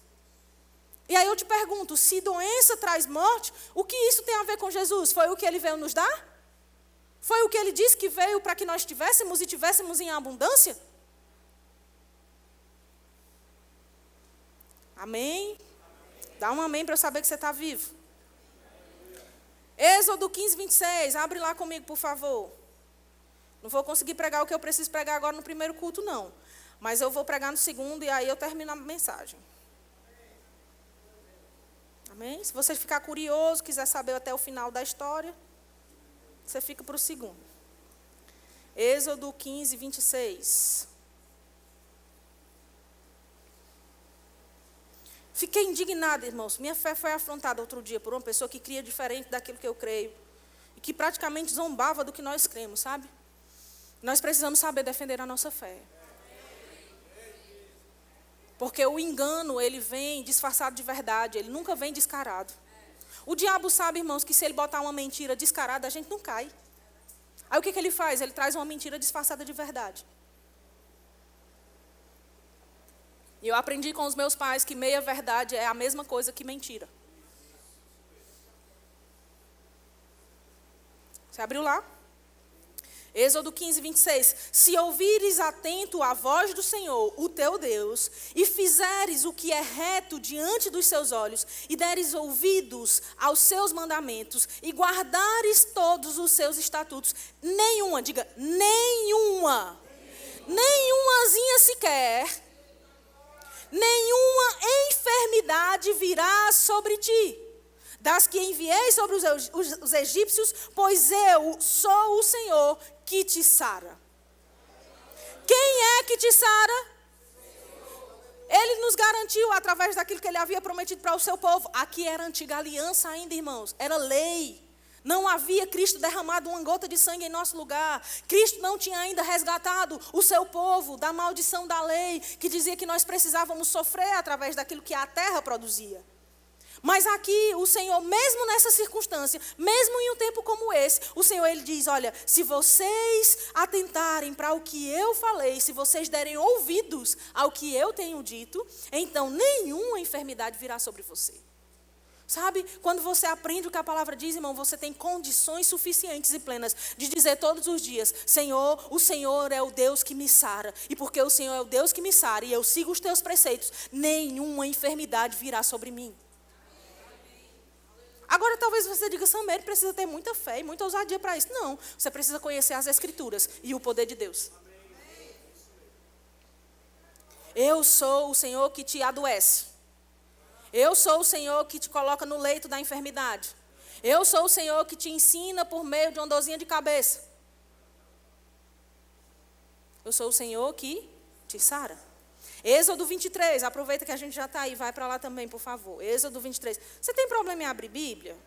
E aí eu te pergunto, se doença traz morte, o que isso tem a ver com Jesus? Foi o que ele veio nos dar? Foi o que ele disse que veio para que nós tivéssemos e tivéssemos em abundância? Amém? Dá um amém para eu saber que você está vivo. Êxodo 15, 26. Abre lá comigo, por favor. Não vou conseguir pregar o que eu preciso pregar agora no primeiro culto, não. Mas eu vou pregar no segundo e aí eu termino a mensagem. Amém? Se você ficar curioso, quiser saber até o final da história, você fica para o segundo. Êxodo 15, 26. Fiquei indignada, irmãos. Minha fé foi afrontada outro dia por uma pessoa que cria diferente daquilo que eu creio. E que praticamente zombava do que nós cremos, sabe? Nós precisamos saber defender a nossa fé. Porque o engano, ele vem disfarçado de verdade. Ele nunca vem descarado. O diabo sabe, irmãos, que se ele botar uma mentira descarada, a gente não cai. Aí o que ele faz? Ele traz uma mentira disfarçada de verdade. E eu aprendi com os meus pais que meia verdade é a mesma coisa que mentira. Você abriu lá? Êxodo 15, 26. Se ouvires atento a voz do Senhor, o teu Deus, e fizeres o que é reto diante dos seus olhos, e deres ouvidos aos seus mandamentos, e guardares todos os seus estatutos, nenhuma, diga, nenhumazinha sequer, nenhuma enfermidade virá sobre ti, das que enviei sobre os egípcios, pois eu sou o Senhor que te sara. Quem é que te sara? Ele nos garantiu através daquilo que ele havia prometido para o seu povo. Aqui era a antiga aliança ainda, irmãos, era lei. Não havia Cristo derramado uma gota de sangue em nosso lugar. Cristo não tinha ainda resgatado o seu povo da maldição da lei, que dizia que nós precisávamos sofrer através daquilo que a terra produzia. Mas aqui o Senhor, mesmo nessa circunstância, mesmo em um tempo como esse, o Senhor ele diz, olha, se vocês atentarem para o que eu falei, se vocês derem ouvidos ao que eu tenho dito, então nenhuma enfermidade virá sobre você. Sabe, quando você aprende o que a palavra diz, irmão, você tem condições suficientes e plenas de dizer todos os dias, Senhor, o Senhor é o Deus que me sara. E porque o Senhor é o Deus que me sara e eu sigo os teus preceitos, nenhuma enfermidade virá sobre mim. Agora talvez você diga, Samuel, precisa ter muita fé e muita ousadia para isso. Não, você precisa conhecer as Escrituras e o poder de Deus. Eu sou o Senhor que te adoece. Eu sou o Senhor que te coloca no leito da enfermidade. Eu sou o Senhor que te ensina por meio de uma dorzinha de cabeça. Eu sou o Senhor que te sara. Êxodo 23, aproveita que a gente já está aí, vai para lá também, por favor. Êxodo 23. Você tem problema em abrir Bíblia?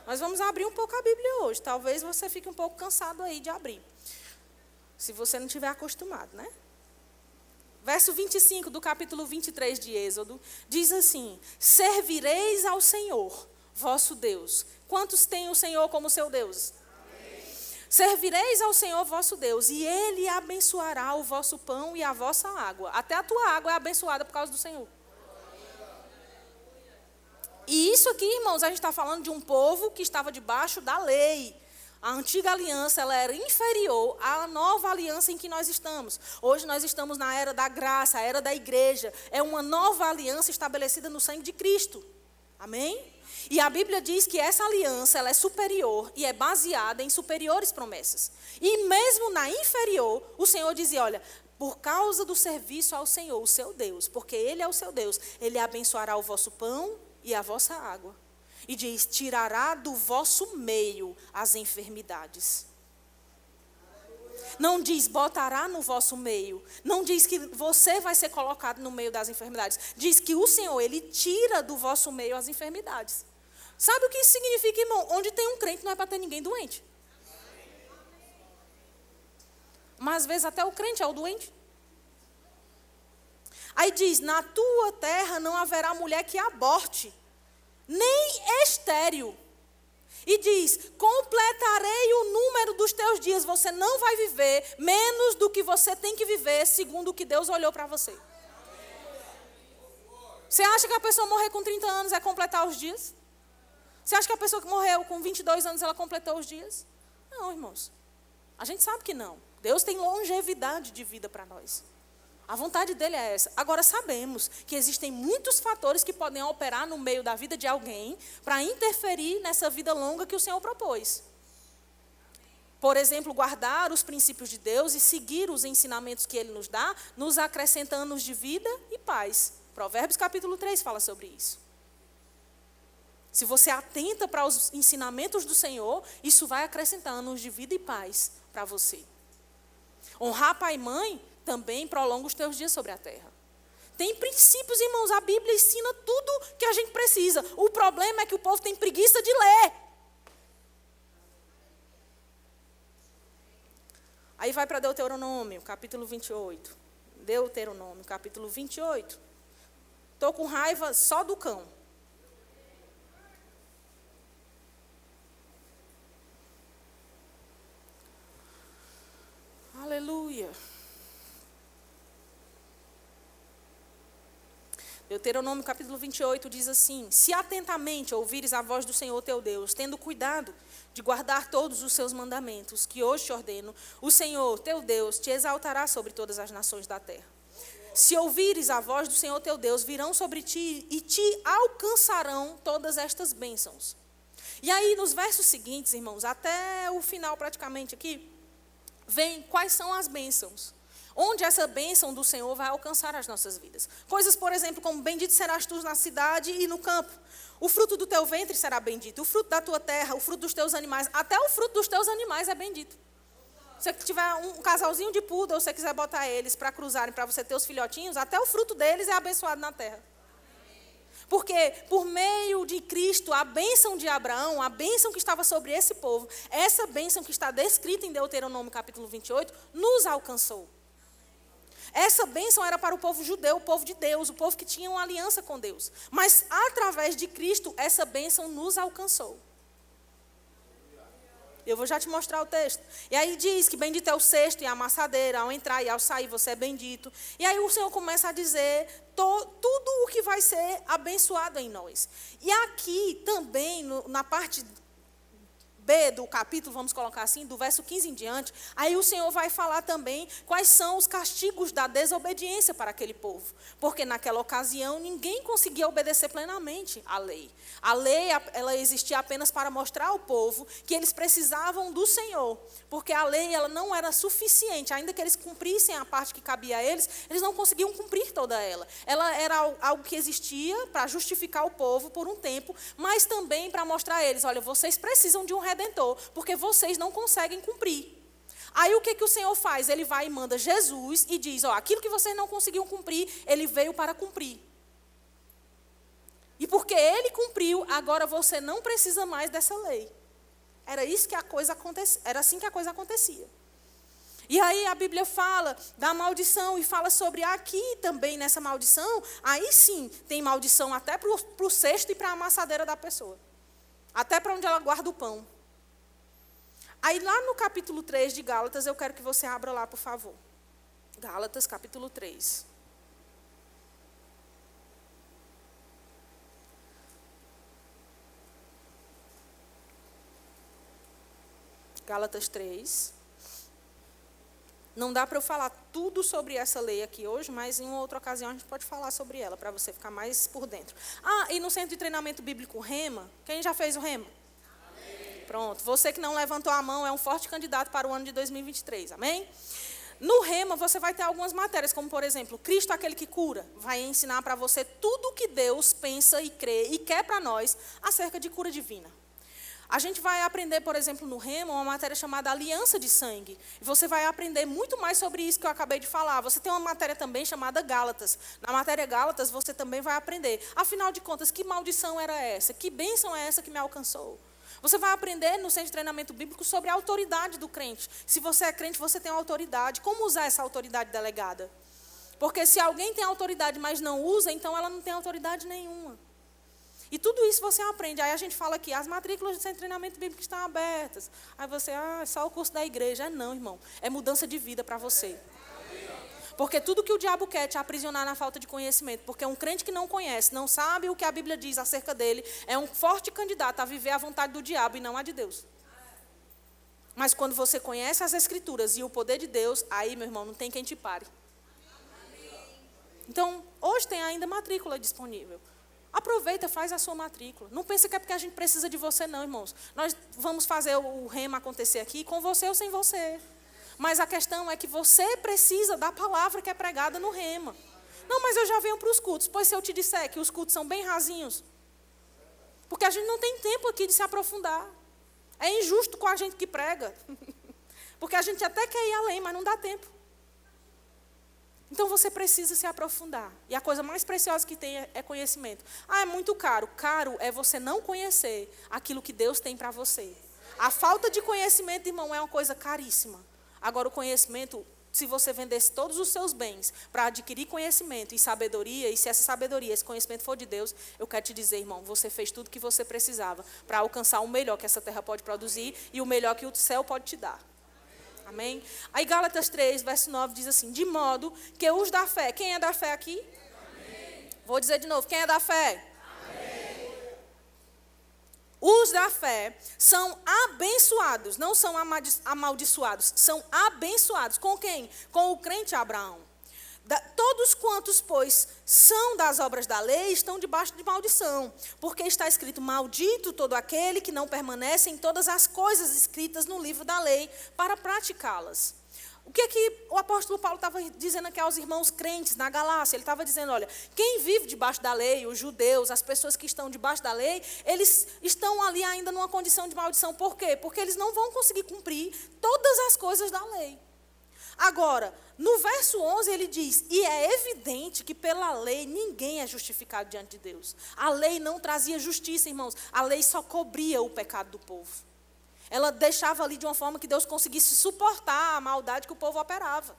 Nós vamos abrir um pouco a Bíblia hoje. Talvez você fique um pouco cansado aí de abrir. Se você não estiver acostumado, né? Verso 25 do capítulo 23 de Êxodo, diz assim, servireis ao Senhor, vosso Deus. Quantos têm o Senhor como seu Deus? Amém. Servireis ao Senhor, vosso Deus, e Ele abençoará o vosso pão e a vossa água. Até a tua água é abençoada por causa do Senhor. E isso aqui, irmãos, a gente está falando de um povo que estava debaixo da lei. A antiga aliança, ela era inferior à nova aliança em que nós estamos. Hoje nós estamos na era da graça, a era da igreja. É uma nova aliança estabelecida no sangue de Cristo. Amém? E a Bíblia diz que essa aliança, ela é superior e é baseada em superiores promessas. E mesmo na inferior, o Senhor dizia, olha, por causa do serviço ao Senhor, o seu Deus, porque Ele é o seu Deus, Ele abençoará o vosso pão e a vossa água. E diz, tirará do vosso meio as enfermidades. Não diz, botará no vosso meio. Não diz que você vai ser colocado no meio das enfermidades. Diz que o Senhor, Ele tira do vosso meio as enfermidades. Sabe o que isso significa, irmão? Onde tem um crente não é para ter ninguém doente. Mas às vezes até o crente é o doente. Aí diz, na tua terra não haverá mulher que aborte, nem estéril. E diz, completarei o número dos teus dias. Você não vai viver menos do que você tem que viver, segundo o que Deus olhou para você. Você acha que a pessoa morrer com 30 anos é completar os dias? Você acha que a pessoa que morreu com 22 anos, ela completou os dias? Não, irmãos. A gente sabe que não. Deus tem longevidade de vida para nós. A vontade dele é essa. Agora sabemos que existem muitos fatores que podem operar no meio da vida de alguém para interferir nessa vida longa que o Senhor propôs. Por exemplo, guardar os princípios de Deus e seguir os ensinamentos que Ele nos dá, nos acrescenta anos de vida e paz. Provérbios capítulo 3 fala sobre isso. Se você atenta para os ensinamentos do Senhor, isso vai acrescentar anos de vida e paz para você. Honrar pai e mãe também prolonga os teus dias sobre a terra. Tem princípios, irmãos, a Bíblia ensina tudo que a gente precisa. O problema é que o povo tem preguiça de ler. Aí vai para Deuteronômio, capítulo 28. Deuteronômio, capítulo 28. Estou com raiva só do cão. Aleluia. Deuteronômio capítulo 28 diz assim: se atentamente ouvires a voz do Senhor teu Deus, tendo cuidado de guardar todos os seus mandamentos, que hoje te ordeno, o Senhor teu Deus te exaltará sobre todas as nações da terra. Se ouvires a voz do Senhor teu Deus, virão sobre ti e te alcançarão todas estas bênçãos. E aí nos versos seguintes, irmãos, até o final praticamente aqui, vem quais são as bênçãos. Onde essa bênção do Senhor vai alcançar as nossas vidas. Coisas, por exemplo, como bendito serás tu na cidade e no campo. O fruto do teu ventre será bendito. O fruto da tua terra, o fruto dos teus animais. Até o fruto dos teus animais é bendito. Se você tiver um casalzinho de poodle, ou você quiser botar eles para cruzarem, para você ter os filhotinhos, até o fruto deles é abençoado na terra. Porque por meio de Cristo, a bênção de Abraão, a bênção que estava sobre esse povo, essa bênção que está descrita em Deuteronômio capítulo 28, nos alcançou. Essa bênção era para o povo judeu, o povo de Deus, o povo que tinha uma aliança com Deus. Mas através de Cristo, essa bênção nos alcançou. Eu vou já te mostrar o texto. E aí diz que bendito é o cesto e a amassadeira, ao entrar e ao sair você é bendito. E aí o Senhor começa a dizer tudo o que vai ser abençoado em nós. E aqui também, na parte B do capítulo, vamos colocar assim, do verso 15 em diante, aí o Senhor vai falar também quais são os castigos da desobediência para aquele povo. Porque naquela ocasião ninguém conseguia obedecer plenamente à lei. A lei, ela existia apenas para mostrar ao povo que eles precisavam do Senhor. Porque a lei, ela não era suficiente. Ainda que eles cumprissem a parte que cabia a eles, eles não conseguiam cumprir toda ela. Ela era algo que existia para justificar o povo por um tempo, mas também para mostrar a eles, olha, vocês precisam de um redentor, porque vocês não conseguem cumprir. Aí o que o Senhor faz? Ele vai e manda Jesus e diz, aquilo que vocês não conseguiam cumprir, ele veio para cumprir. E porque ele cumpriu, agora você não precisa mais dessa lei. Era assim que a coisa acontecia. E aí a Bíblia fala da maldição e fala sobre aqui também nessa maldição, aí sim tem maldição até para o cesto e para a amassadeira da pessoa. Até para onde ela guarda o pão. Aí lá no capítulo 3 de Gálatas, eu quero que você abra lá, por favor. Gálatas, capítulo 3. Gálatas 3. Não dá para eu falar tudo sobre essa lei aqui hoje, mas em uma outra ocasião a gente pode falar sobre ela, para você ficar mais por dentro. E no Centro de Treinamento Bíblico Rema, quem já fez o Rema? Amém. Pronto, você que não levantou a mão é um forte candidato para o ano de 2023, amém? No Rema você vai ter algumas matérias, como por exemplo, Cristo aquele que cura, vai ensinar para você tudo o que Deus pensa e crê e quer para nós acerca de cura divina. A gente vai aprender, por exemplo, no Rema, uma matéria chamada Aliança de Sangue. E você vai aprender muito mais sobre isso que eu acabei de falar. Você tem uma matéria também chamada Gálatas. Na matéria Gálatas, você também vai aprender. Afinal de contas, que maldição era essa? Que bênção é essa que me alcançou? Você vai aprender no Centro de Treinamento Bíblico sobre a autoridade do crente. Se você é crente, você tem uma autoridade. Como usar essa autoridade delegada? Porque se alguém tem autoridade, mas não usa, então ela não tem autoridade nenhuma. E tudo isso você aprende. Aí a gente fala aqui, as matrículas de centro de treinamento bíblico estão abertas. Aí você, é só o curso da igreja. Não, irmão. É mudança de vida para você. Porque tudo que o diabo quer é te aprisionar na falta de conhecimento. Porque um crente que não conhece, não sabe o que a Bíblia diz acerca dele, é um forte candidato a viver a vontade do diabo e não a de Deus. Mas quando você conhece as Escrituras e o poder de Deus, aí, meu irmão, não tem quem te pare. Então, hoje tem ainda matrícula disponível. Aproveita, faz a sua matrícula. Não pense que é porque a gente precisa de você, não, irmãos. Nós vamos fazer o rema acontecer aqui com você ou sem você. Mas a questão é que você precisa da palavra que é pregada no rema. Não, mas eu já venho para os cultos. Pois se eu te disser que os cultos são bem rasinhos. Porque a gente não tem tempo aqui de se aprofundar. É injusto com a gente que prega. Porque a gente até quer ir além, mas não dá tempo. Então você precisa se aprofundar. E a coisa mais preciosa que tem é conhecimento. É muito caro. Caro é você não conhecer aquilo que Deus tem para você. A falta de conhecimento, irmão, é uma coisa caríssima. Agora o conhecimento, se você vendesse todos os seus bens para adquirir conhecimento e sabedoria, e se essa sabedoria, esse conhecimento for de Deus, eu quero te dizer, irmão, você fez tudo que você precisava para alcançar o melhor que essa terra pode produzir e o melhor que o céu pode te dar. Amém? Aí Gálatas 3, verso 9 diz assim, de modo que os da fé, quem é da fé aqui? Amém. Vou dizer de novo, quem é da fé? Amém. Os da fé são abençoados, não são amaldiçoados, são abençoados. Com quem? Com o crente Abraão. Todos quantos, pois, são das obras da lei, estão debaixo de maldição. Porque está escrito, maldito todo aquele que não permanece em todas as coisas escritas no livro da lei para praticá-las. O que o apóstolo Paulo estava dizendo aqui aos irmãos crentes na Galácia? Ele estava dizendo, olha, quem vive debaixo da lei, os judeus, as pessoas que estão debaixo da lei, eles estão ali ainda numa condição de maldição. Por quê? Porque eles não vão conseguir cumprir todas as coisas da lei. Agora, no verso 11 ele diz, e é evidente que pela lei ninguém é justificado diante de Deus. A lei não trazia justiça, irmãos. A lei só cobria o pecado do povo. Ela deixava ali de uma forma que Deus conseguisse suportar a maldade que o povo operava.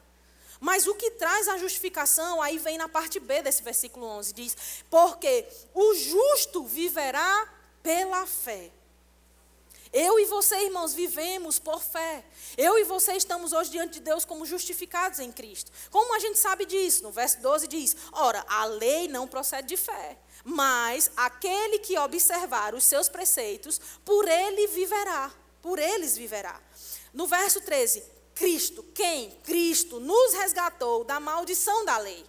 Mas o que traz a justificação, aí vem na parte B desse versículo 11, diz, porque o justo viverá pela fé. Eu e você, irmãos, vivemos por fé. Eu e você estamos hoje diante de Deus como justificados em Cristo. Como a gente sabe disso? No verso 12 diz, ora, a lei não procede de fé, mas aquele que observar os seus preceitos, por eles viverá. No verso 13, Cristo, quem? Cristo nos resgatou da maldição da lei.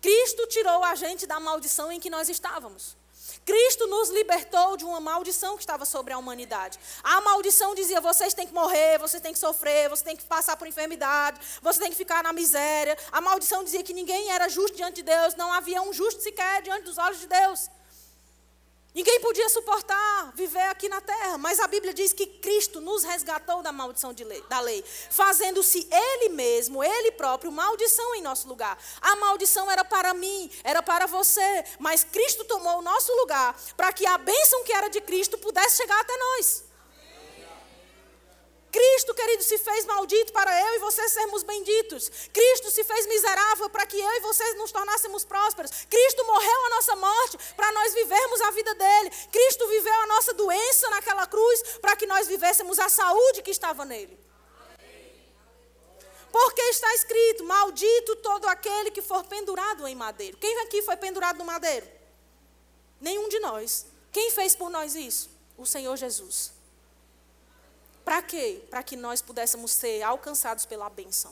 Cristo tirou a gente da maldição em que nós estávamos. Cristo nos libertou de uma maldição que estava sobre a humanidade. A maldição dizia, vocês têm que morrer, vocês têm que sofrer, vocês têm que passar por enfermidade, vocês têm que ficar na miséria. A maldição dizia que ninguém era justo diante de Deus, não havia um justo sequer diante dos olhos de Deus. Ninguém podia suportar viver aqui na terra, mas a Bíblia diz que Cristo nos resgatou da maldição da lei, fazendo-se Ele mesmo, Ele próprio, maldição em nosso lugar. A maldição era para mim, era para você, mas Cristo tomou o nosso lugar para que a bênção que era de Cristo pudesse chegar até nós. Cristo, querido, se fez maldito para eu e você sermos benditos. Cristo se fez miserável para que eu e você nos tornássemos prósperos. Cristo morreu a nossa morte para nós vivermos a vida dele. Cristo viveu a nossa doença naquela cruz para que nós vivêssemos a saúde que estava nele. Porque está escrito, maldito todo aquele que for pendurado em madeiro. Quem aqui foi pendurado no madeiro? Nenhum de nós. Quem fez por nós isso? O Senhor Jesus. Para quê? Para que nós pudéssemos ser alcançados pela bênção.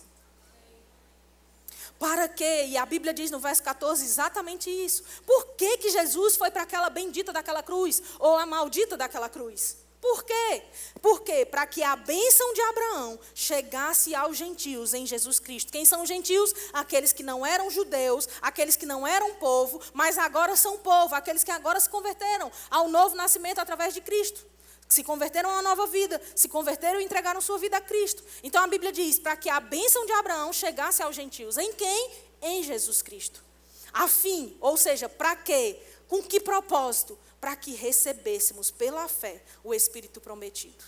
Para quê? E a Bíblia diz no verso 14 exatamente isso. Por que que Jesus foi para aquela bendita daquela cruz? Ou a maldita daquela cruz? Por quê? Porque para que a bênção de Abraão chegasse aos gentios em Jesus Cristo. Quem são os gentios? Aqueles que não eram judeus, aqueles que não eram povo, mas agora são povo, aqueles que agora se converteram ao novo nascimento através de Cristo. Se converteram a uma nova vida, se converteram e entregaram sua vida a Cristo. Então a Bíblia diz, para que a bênção de Abraão chegasse aos gentios. Em quem? Em Jesus Cristo. A fim, ou seja, para quê? Com que propósito? Para que recebêssemos pela fé o Espírito prometido.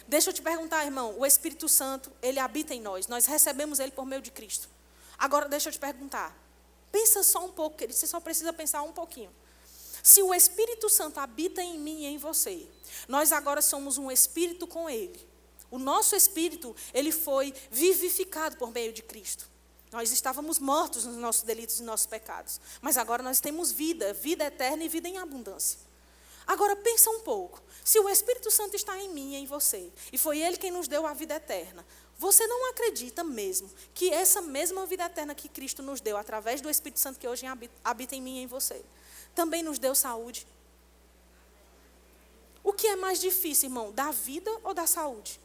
Deixa eu te perguntar, irmão, o Espírito Santo, ele habita em nós. Nós recebemos ele por meio de Cristo. Agora deixa eu te perguntar. Pensa só um pouco, querido, você só precisa pensar um pouquinho. Se o Espírito Santo habita em mim e em você, nós agora somos um espírito com Ele. O nosso espírito, ele foi vivificado por meio de Cristo. Nós estávamos mortos nos nossos delitos e nossos pecados. Mas agora nós temos vida, vida eterna e vida em abundância. Agora pensa um pouco. Se o Espírito Santo está em mim e em você, e foi Ele quem nos deu a vida eterna, você não acredita mesmo que essa mesma vida eterna que Cristo nos deu, através do Espírito Santo que hoje habita em mim e em você, também nos deu saúde? O que é mais difícil, irmão? Da vida ou da saúde?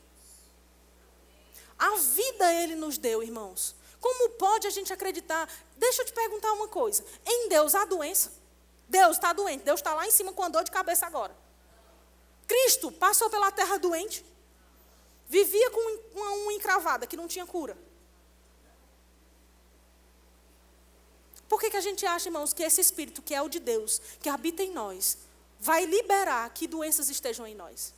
A vida Ele nos deu, irmãos. Como pode a gente acreditar? Deixa eu te perguntar uma coisa. Em Deus há doença? Deus está doente. Deus está lá em cima com a dor de cabeça agora. Cristo passou pela terra doente. Vivia com uma unha encravada que não tinha cura. Por que a gente acha, irmãos, que esse Espírito, que é o de Deus, que habita em nós, vai liberar que doenças estejam em nós?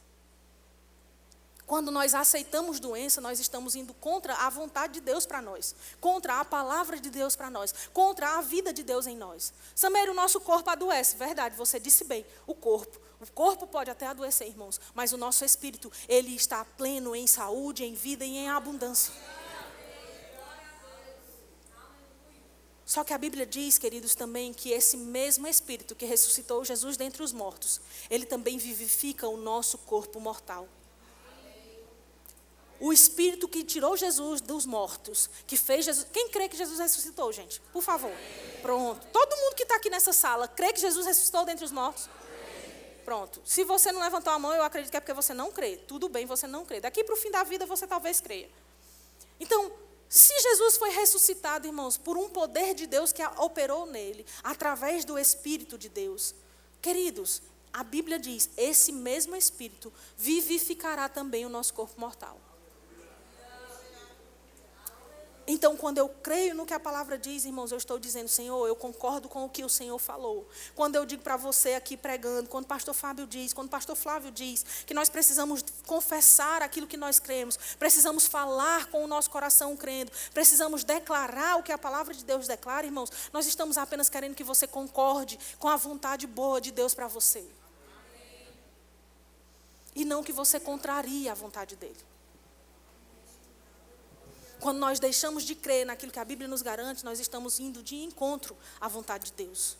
Quando nós aceitamos doença, nós estamos indo contra a vontade de Deus para nós, contra a palavra de Deus para nós, contra a vida de Deus em nós. Sameiro, o nosso corpo adoece, verdade, você disse bem, o corpo pode até adoecer, irmãos, mas o nosso espírito, ele está pleno em saúde, em vida e em abundância. Só que a Bíblia diz, queridos, também que esse mesmo Espírito que ressuscitou Jesus dentre os mortos, ele também vivifica o nosso corpo mortal. O Espírito que tirou Jesus dos mortos, que fez Jesus... Quem crê que Jesus ressuscitou, gente? Por favor. Pronto. Todo mundo que está aqui nessa sala, crê que Jesus ressuscitou dentre os mortos? Pronto. Se você não levantou a mão, eu acredito que é porque você não crê. Tudo bem, você não crê. Daqui para o fim da vida, você talvez creia. Então, se Jesus foi ressuscitado, irmãos, por um poder de Deus que operou nele, através do Espírito de Deus, queridos, a Bíblia diz, esse mesmo Espírito vivificará também o nosso corpo mortal. Então, quando eu creio no que a palavra diz, irmãos, eu estou dizendo, Senhor, eu concordo com o que o Senhor falou. Quando eu digo para você aqui pregando, quando o pastor Fábio diz, quando o pastor Flávio diz, que nós precisamos confessar aquilo que nós cremos, precisamos falar com o nosso coração crendo, precisamos declarar o que a palavra de Deus declara, irmãos, nós estamos apenas querendo que você concorde com a vontade boa de Deus para você. E não que você contrarie a vontade dele. Quando nós deixamos de crer naquilo que a Bíblia nos garante, nós estamos indo de encontro à vontade de Deus.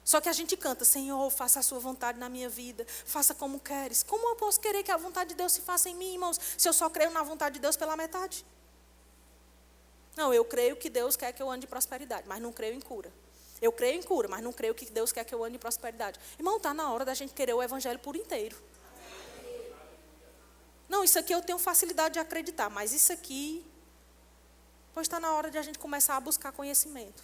Só que a gente canta, Senhor, faça a sua vontade na minha vida, faça como queres. Como eu posso querer que a vontade de Deus se faça em mim, irmãos, se eu só creio na vontade de Deus pela metade? Não, eu creio que Deus quer que eu ande em prosperidade, mas não creio em cura. Eu creio em cura, mas não creio que Deus quer que eu ande em prosperidade. Irmão, está na hora da gente querer o evangelho por inteiro. Não, isso aqui eu tenho facilidade de acreditar, mas isso aqui... Pois está na hora de a gente começar a buscar conhecimento.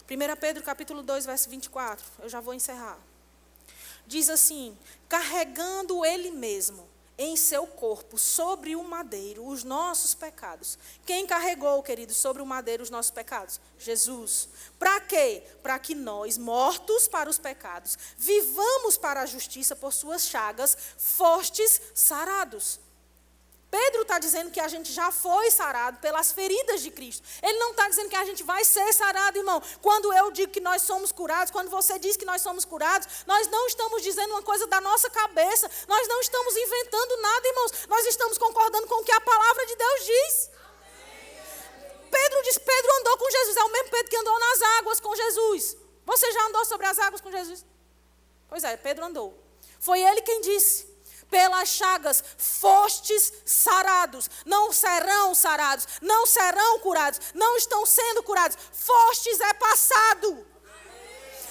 1 Pedro capítulo 2, verso 24. Eu já vou encerrar. Diz assim, carregando ele mesmo em seu corpo, sobre o madeiro, os nossos pecados. Quem carregou, queridos, sobre o madeiro os nossos pecados? Jesus. Para quê? Para que nós, mortos para os pecados, vivamos para a justiça, por suas chagas, fostes sarados. Pedro está dizendo que a gente já foi sarado pelas feridas de Cristo. Ele não está dizendo que a gente vai ser sarado, irmão. Quando eu digo que nós somos curados, quando você diz que nós somos curados, nós não estamos dizendo uma coisa da nossa cabeça. Nós não estamos inventando nada, irmãos. Nós estamos concordando com o que a palavra de Deus diz. Pedro diz, Pedro andou com Jesus. É o mesmo Pedro que andou nas águas com Jesus. Você já andou sobre as águas com Jesus? Pois é, Pedro andou. Foi ele quem disse. Pelas chagas fostes sarados. Não serão sarados. Não serão curados. Não estão sendo curados. Fostes é passado.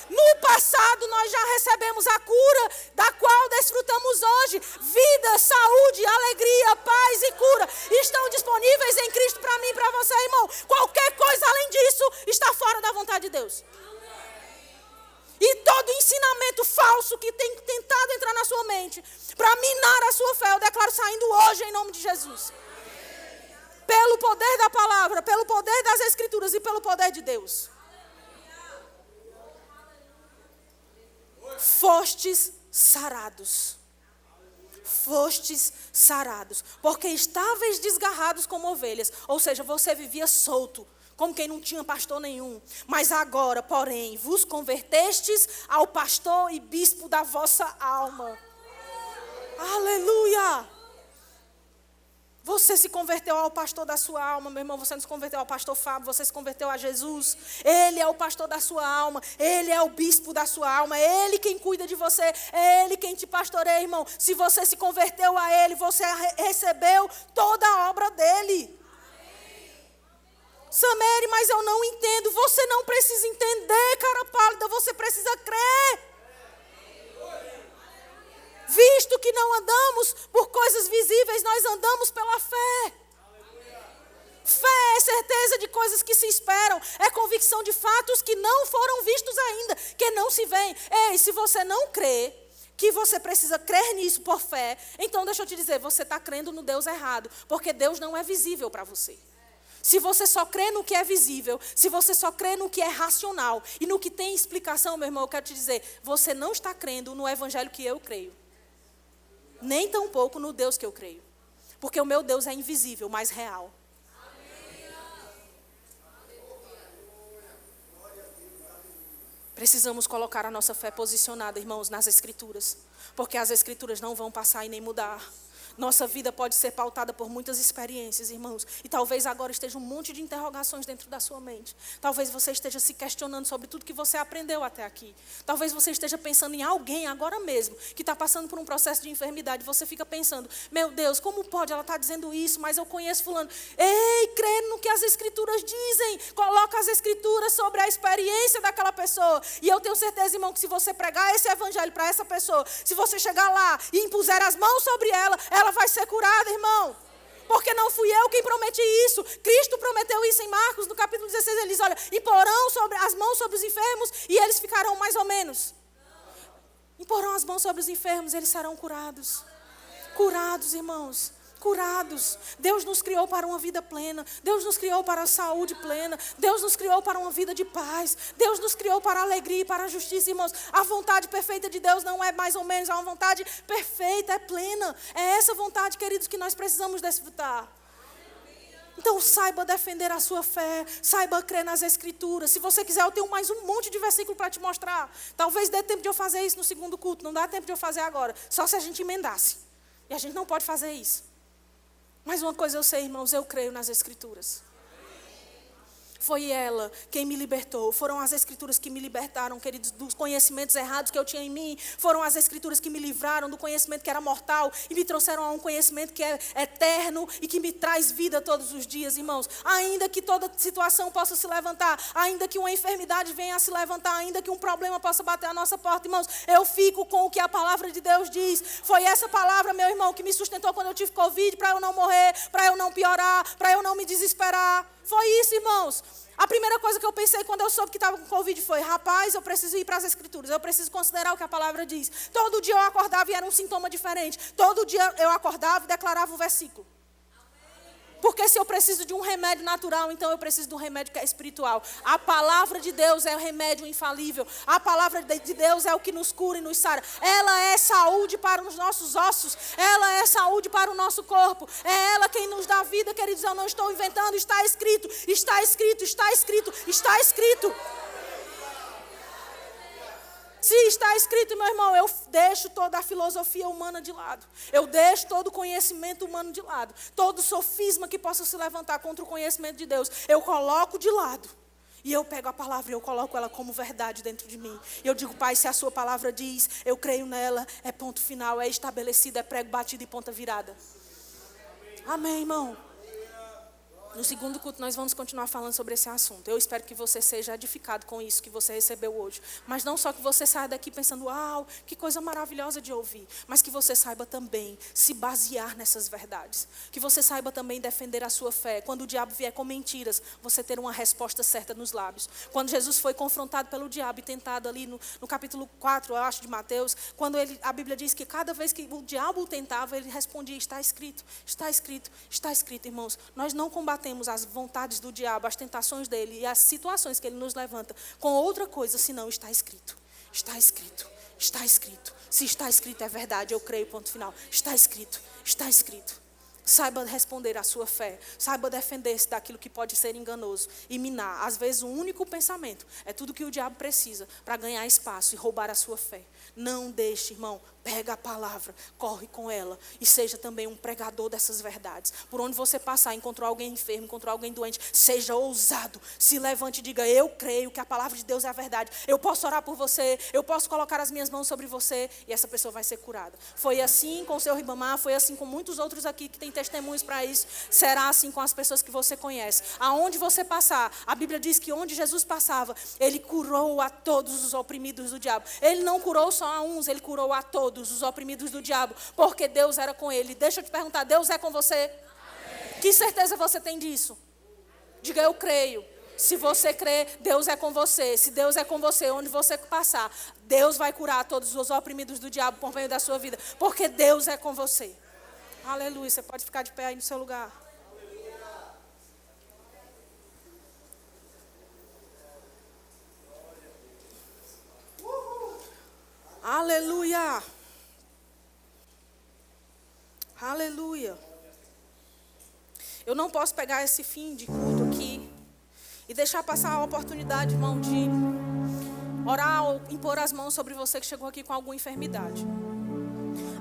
No passado nós já recebemos a cura da qual desfrutamos hoje. Vida, saúde, alegria, paz e cura estão disponíveis em Cristo para mim e para você, irmão. Qualquer coisa além disso está fora da vontade de Deus. E todo ensinamento falso que tem tentado entrar na sua mente para minar a sua fé, eu declaro saindo hoje em nome de Jesus. Pelo poder da palavra, pelo poder das Escrituras e pelo poder de Deus. Fostes sarados. Fostes sarados. Porque estáveis desgarrados como ovelhas. Ou seja, você vivia solto, como quem não tinha pastor nenhum. Mas agora, porém, vos convertestes ao pastor e bispo da vossa alma. Aleluia! Você se converteu ao pastor da sua alma, meu irmão. Você não se converteu ao pastor Fábio, você se converteu a Jesus. Ele é o pastor da sua alma, Ele é o bispo da sua alma, é Ele quem cuida de você, é Ele quem te pastoreia, irmão. Se você se converteu a Ele, você recebeu toda a obra dEle. Samere, mas eu não entendo. Você não precisa entender, cara pálida, você precisa crer. Visto que não andamos por coisas visíveis, nós andamos pela fé. Fé é certeza de coisas que se esperam, é convicção de fatos que não foram vistos ainda, que não se veem. Ei, se você não crê que você precisa crer nisso por fé, então deixa eu te dizer, você está crendo no Deus errado, porque Deus não é visível para você. Se você só crê no que é visível, se você só crê no que é racional e no que tem explicação, meu irmão, eu quero te dizer, você não está crendo no evangelho que eu creio. Nem tampouco no Deus que eu creio. Porque o meu Deus é invisível, mas real. Precisamos colocar a nossa fé posicionada, irmãos, nas Escrituras. Porque as Escrituras não vão passar e nem mudar. Nossa vida pode ser pautada por muitas experiências, irmãos. E talvez agora esteja um monte de interrogações dentro da sua mente. Talvez você esteja se questionando sobre tudo que você aprendeu até aqui. Talvez você esteja pensando em alguém agora mesmo que está passando por um processo de enfermidade. Você fica pensando, meu Deus, como pode ela estar dizendo isso? Mas eu conheço fulano. Ei, crê no que as Escrituras dizem. Coloca as Escrituras sobre a experiência daquela pessoa. E eu tenho certeza, irmão, que se você pregar esse evangelho para essa pessoa, se você chegar lá e impuser as mãos sobre ela vai ser curada, irmão. Porque não fui eu quem prometi isso. Cristo prometeu isso em Marcos, no capítulo 16. Ele diz, olha, imporão as mãos sobre os enfermos e eles ficarão mais ou menos. Imporão as mãos sobre os enfermos e eles serão curados. Curados, irmãos. Curados. Deus nos criou para uma vida plena. Deus nos criou para a saúde plena. Deus nos criou para uma vida de paz. Deus nos criou para a alegria e para a justiça, irmãos. A vontade perfeita de Deus não é mais ou menos, é uma vontade perfeita, é plena. É essa vontade, queridos, que nós precisamos desfrutar. Então saiba defender a sua fé, saiba crer nas Escrituras. Se você quiser, eu tenho mais um monte de versículo para te mostrar. Talvez dê tempo de eu fazer isso no segundo culto, não dá tempo de eu fazer agora. Só se a gente emendasse. E a gente não pode fazer isso. Mas uma coisa eu sei, irmãos, eu creio nas Escrituras. Foi ela quem me libertou. Foram as Escrituras que me libertaram, queridos, dos conhecimentos errados que eu tinha em mim. Foram as Escrituras que me livraram do conhecimento que era mortal e me trouxeram a um conhecimento que é eterno e que me traz vida todos os dias, irmãos. Ainda que toda situação possa se levantar, ainda que uma enfermidade venha a se levantar, ainda que um problema possa bater a nossa porta, irmãos, eu fico com o que a palavra de Deus diz. Foi essa palavra, meu irmão, que me sustentou quando eu tive Covid, para eu não morrer, para eu não piorar, para eu não me desesperar. Foi isso, irmãos. A primeira coisa que eu pensei quando eu soube que estava com Covid foi, rapaz, eu preciso ir para as Escrituras, eu preciso considerar o que a palavra diz. Todo dia eu acordava e era um sintoma diferente. Todo dia eu acordava e declarava um versículo. Porque se eu preciso de um remédio natural, então eu preciso de um remédio que é espiritual. A palavra de Deus é o remédio infalível. A palavra de Deus é o que nos cura e nos sara. Ela é saúde para os nossos ossos. Ela é saúde para o nosso corpo. É ela quem nos dá vida, queridos. Eu não estou inventando, está escrito. Está escrito, está escrito, está escrito. Se está escrito, meu irmão, eu deixo toda a filosofia humana de lado. Eu deixo todo o conhecimento humano de lado. Todo sofisma que possa se levantar contra o conhecimento de Deus, eu coloco de lado. E eu pego a palavra e eu coloco ela como verdade dentro de mim. E eu digo, Pai, se a sua palavra diz, eu creio nela, é ponto final, é estabelecido, é prego batido e ponta virada. Amém, irmão? No segundo culto nós vamos continuar falando sobre esse assunto. Eu espero que você seja edificado com isso que você recebeu hoje. Mas não só que você saia daqui pensando, uau, que coisa maravilhosa de ouvir. Mas que você saiba também se basear nessas verdades. Que você saiba também defender a sua fé. Quando o diabo vier com mentiras, você ter uma resposta certa nos lábios. Quando Jesus foi confrontado pelo diabo e tentado ali no capítulo 4, eu acho, de Mateus, quando a Bíblia diz que cada vez que o diabo o tentava, ele respondia, está escrito, está escrito, está escrito, irmãos. Nós não combatemos as vontades do diabo, as tentações dele e as situações que ele nos levanta com outra coisa, senão está escrito. Está escrito, está escrito. Se está escrito é verdade, eu creio, ponto final. Está escrito, está escrito. Saiba responder à sua fé. Saiba defender-se daquilo que pode ser enganoso e minar. Às vezes o único pensamento é tudo que o diabo precisa para ganhar espaço e roubar a sua fé. Não deixe, irmão. Pega a palavra, corre com ela e seja também um pregador dessas verdades. Por onde você passar, encontrou alguém enfermo, encontrou alguém doente, seja ousado. Se levante e diga: eu creio que a palavra de Deus é a verdade. Eu posso orar por você, eu posso colocar as minhas mãos sobre você e essa pessoa vai ser curada. Foi assim com o seu Ribamar, foi assim com muitos outros aqui que têm testemunhos para isso. Será assim com as pessoas que você conhece. Aonde você passar, a Bíblia diz que onde Jesus passava, ele curou a todos os oprimidos do diabo. Ele não curou só a uns, ele curou a todos os oprimidos do diabo, porque Deus era com ele. Deixa eu te perguntar, Deus é com você? Amém. Que certeza você tem disso? Diga: eu creio. Se você crê, Deus é com você. Se Deus é com você, onde você passar, Deus vai curar todos os oprimidos do diabo por meio da sua vida, porque Deus é com você. Aleluia. Você pode ficar de pé aí no seu lugar. Aleluia. Aleluia. Eu não posso pegar esse fim de culto aqui e deixar passar a oportunidade, irmão, de orar ou impor as mãos sobre você que chegou aqui com alguma enfermidade.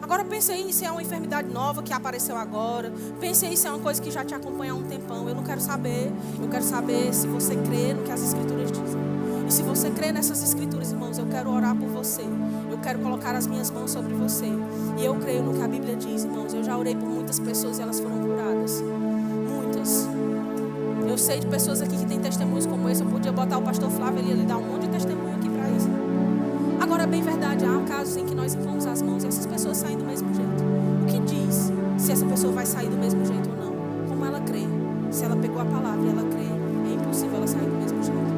Agora pense aí se é uma enfermidade nova que apareceu agora. Pense aí se é uma coisa que já te acompanha há um tempão. Eu não quero saber. Eu quero saber se você crê no que as Escrituras dizem. E se você crê nessas Escrituras, irmãos, eu quero orar por você. Eu quero colocar as minhas mãos sobre você. E eu creio no que a Bíblia diz, irmãos. Eu já orei por muitas pessoas e elas foram curadas. Muitas. Eu sei de pessoas aqui que têm testemunhos como esse. Eu podia botar o pastor Flávio, ele ia lhe dar um monte de testemunho aqui para isso. Agora, é bem verdade, há casos em que nós impomos as mãos e essas pessoas saem do mesmo jeito. O que diz se essa pessoa vai sair do mesmo jeito ou não? Como ela crê. Se ela pegou a palavra e ela crê, é impossível ela sair do mesmo jeito.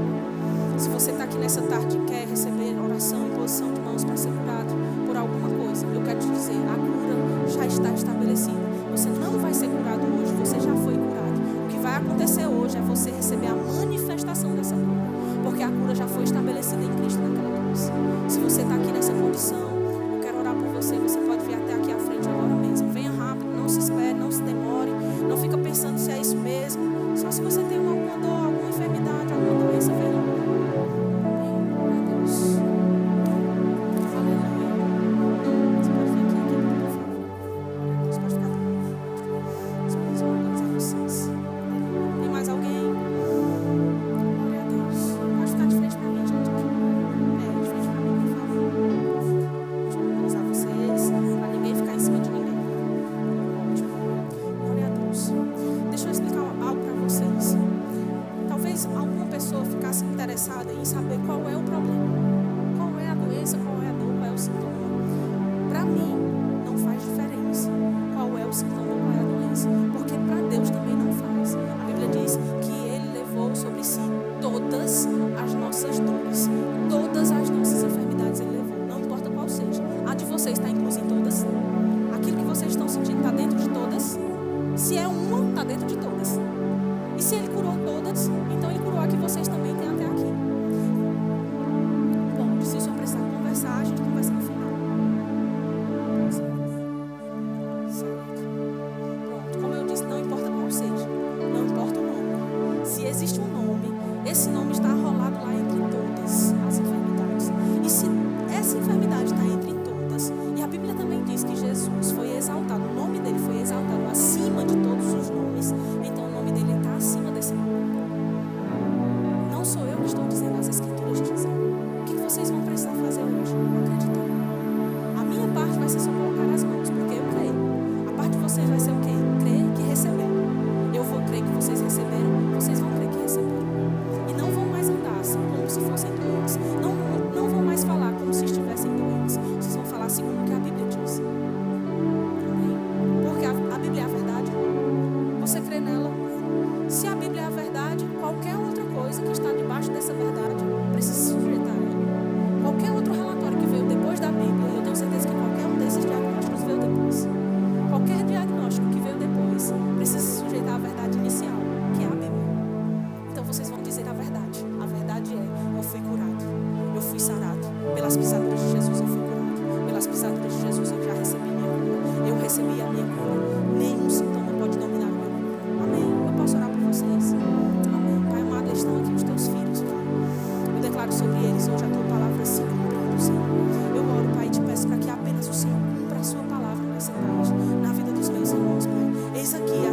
Se você está aqui nessa tarde e quer receber oração, imposição de mãos para ser curado por alguma coisa, eu quero te dizer, a cura já está estabelecida. Você não vai ser curado hoje, você já foi curado. O que vai acontecer hoje é você receber a manifestação dessa cura, porque a cura já foi estabelecida em Cristo naquela cruz. Se você está aqui nessa condição, eu quero orar por você. Você pode vir até aqui à frente agora mesmo. Venha rápido, não se espere, não se demore. Não fica pensando se é isso mesmo. Só se você tem alguma dor, alguma enfermidade, alguma doença, venha logo. Em saber qual é o problema, qual é a doença, qual é a dor, qual é o sintoma. Para mim, não faz diferença qual é o sintoma, qual é a doença, porque para Deus também não faz. A Bíblia diz que Ele levou sobre si todas as nossas dores, todas as nossas enfermidades Ele levou, não importa qual seja. A de vocês está inclusa em todas. Aquilo que vocês estão sentindo está dentro de todas. Se é uma, está dentro de todas. E se Ele curou todas, então Ele curou a que vocês também têm até aqui. Bom, se o senhor precisar conversar, a gente conversa no final. Certo. Pronto, como eu disse, não importa qual seja, não importa o nome. Se existe um nome, esse nome está arrolado lá entre todas as enfermidades. E se essa enfermidade está entre todas, e a Bíblia também diz que Jesus foi exaltado, o nome dele foi exaltado acima de todos os nomes, então o nome dele está acima desse nome. Não sou eu que estou dizendo, as Escrituras dizem. O que vocês vão precisar fazer hoje? Acreditar. A minha parte vai ser só colocar as mãos, porque eu creio. A parte de vocês vai ser o quê? Crer que receberam. Eu vou crer que vocês receberam, vocês vão crer que receberam. E não vão mais andar assim, como se fossem doentes. Não vão mais falar como se estivessem doentes. Vocês vão falar segundo o que a Bíblia diz. Amém? Porque a Bíblia é a verdade. Você crê nela? Se a Bíblia é a verdade, qualquer outra coisa que está debaixo dessa verdade precisa se sujeitar a ela. Qualquer outro relatório que veio depois da Bíblia, eu tenho certeza que qualquer um desses diagnósticos veio depois. Qualquer diagnóstico que veio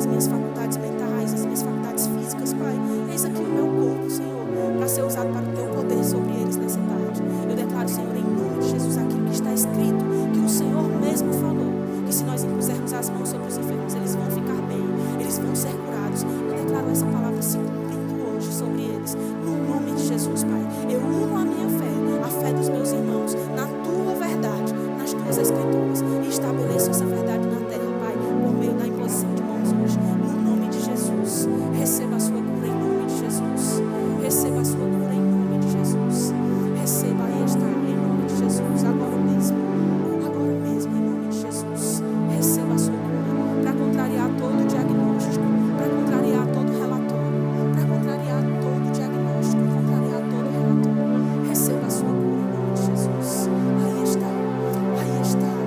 minhas faculdades mentais, as minhas faculdades físicas, Pai. Eis aqui o meu corpo, Senhor, para ser usado para o teu poder sobre eles nessa tarde. Eu declaro, Senhor, em nome de Jesus, aquilo que está escrito, que o Senhor mesmo falou, que se nós impusermos as mãos sobre os enfermos, eles vão ficar bem, eles vão ser curados. Eu declaro essa palavra se cumprindo hoje sobre eles, no nome de Jesus, Pai. Eu uno a minha fé, a fé dos meus irmãos, na tua verdade, nas tuas escrituras, e estabeleço essa verdade na terra, Pai, por meio da imposição de mãos hoje, no nome de Jesus. Receba a sua cura em nome de Jesus. Receba a sua cura em nome de Jesus. Receba, aí está, em nome de Jesus, agora mesmo, em nome de Jesus. Receba a sua cura, para contrariar todo diagnóstico, para contrariar todo relatório, para contrariar todo diagnóstico, contrariar todo relatório. Receba a sua cura em nome de Jesus. Aí está,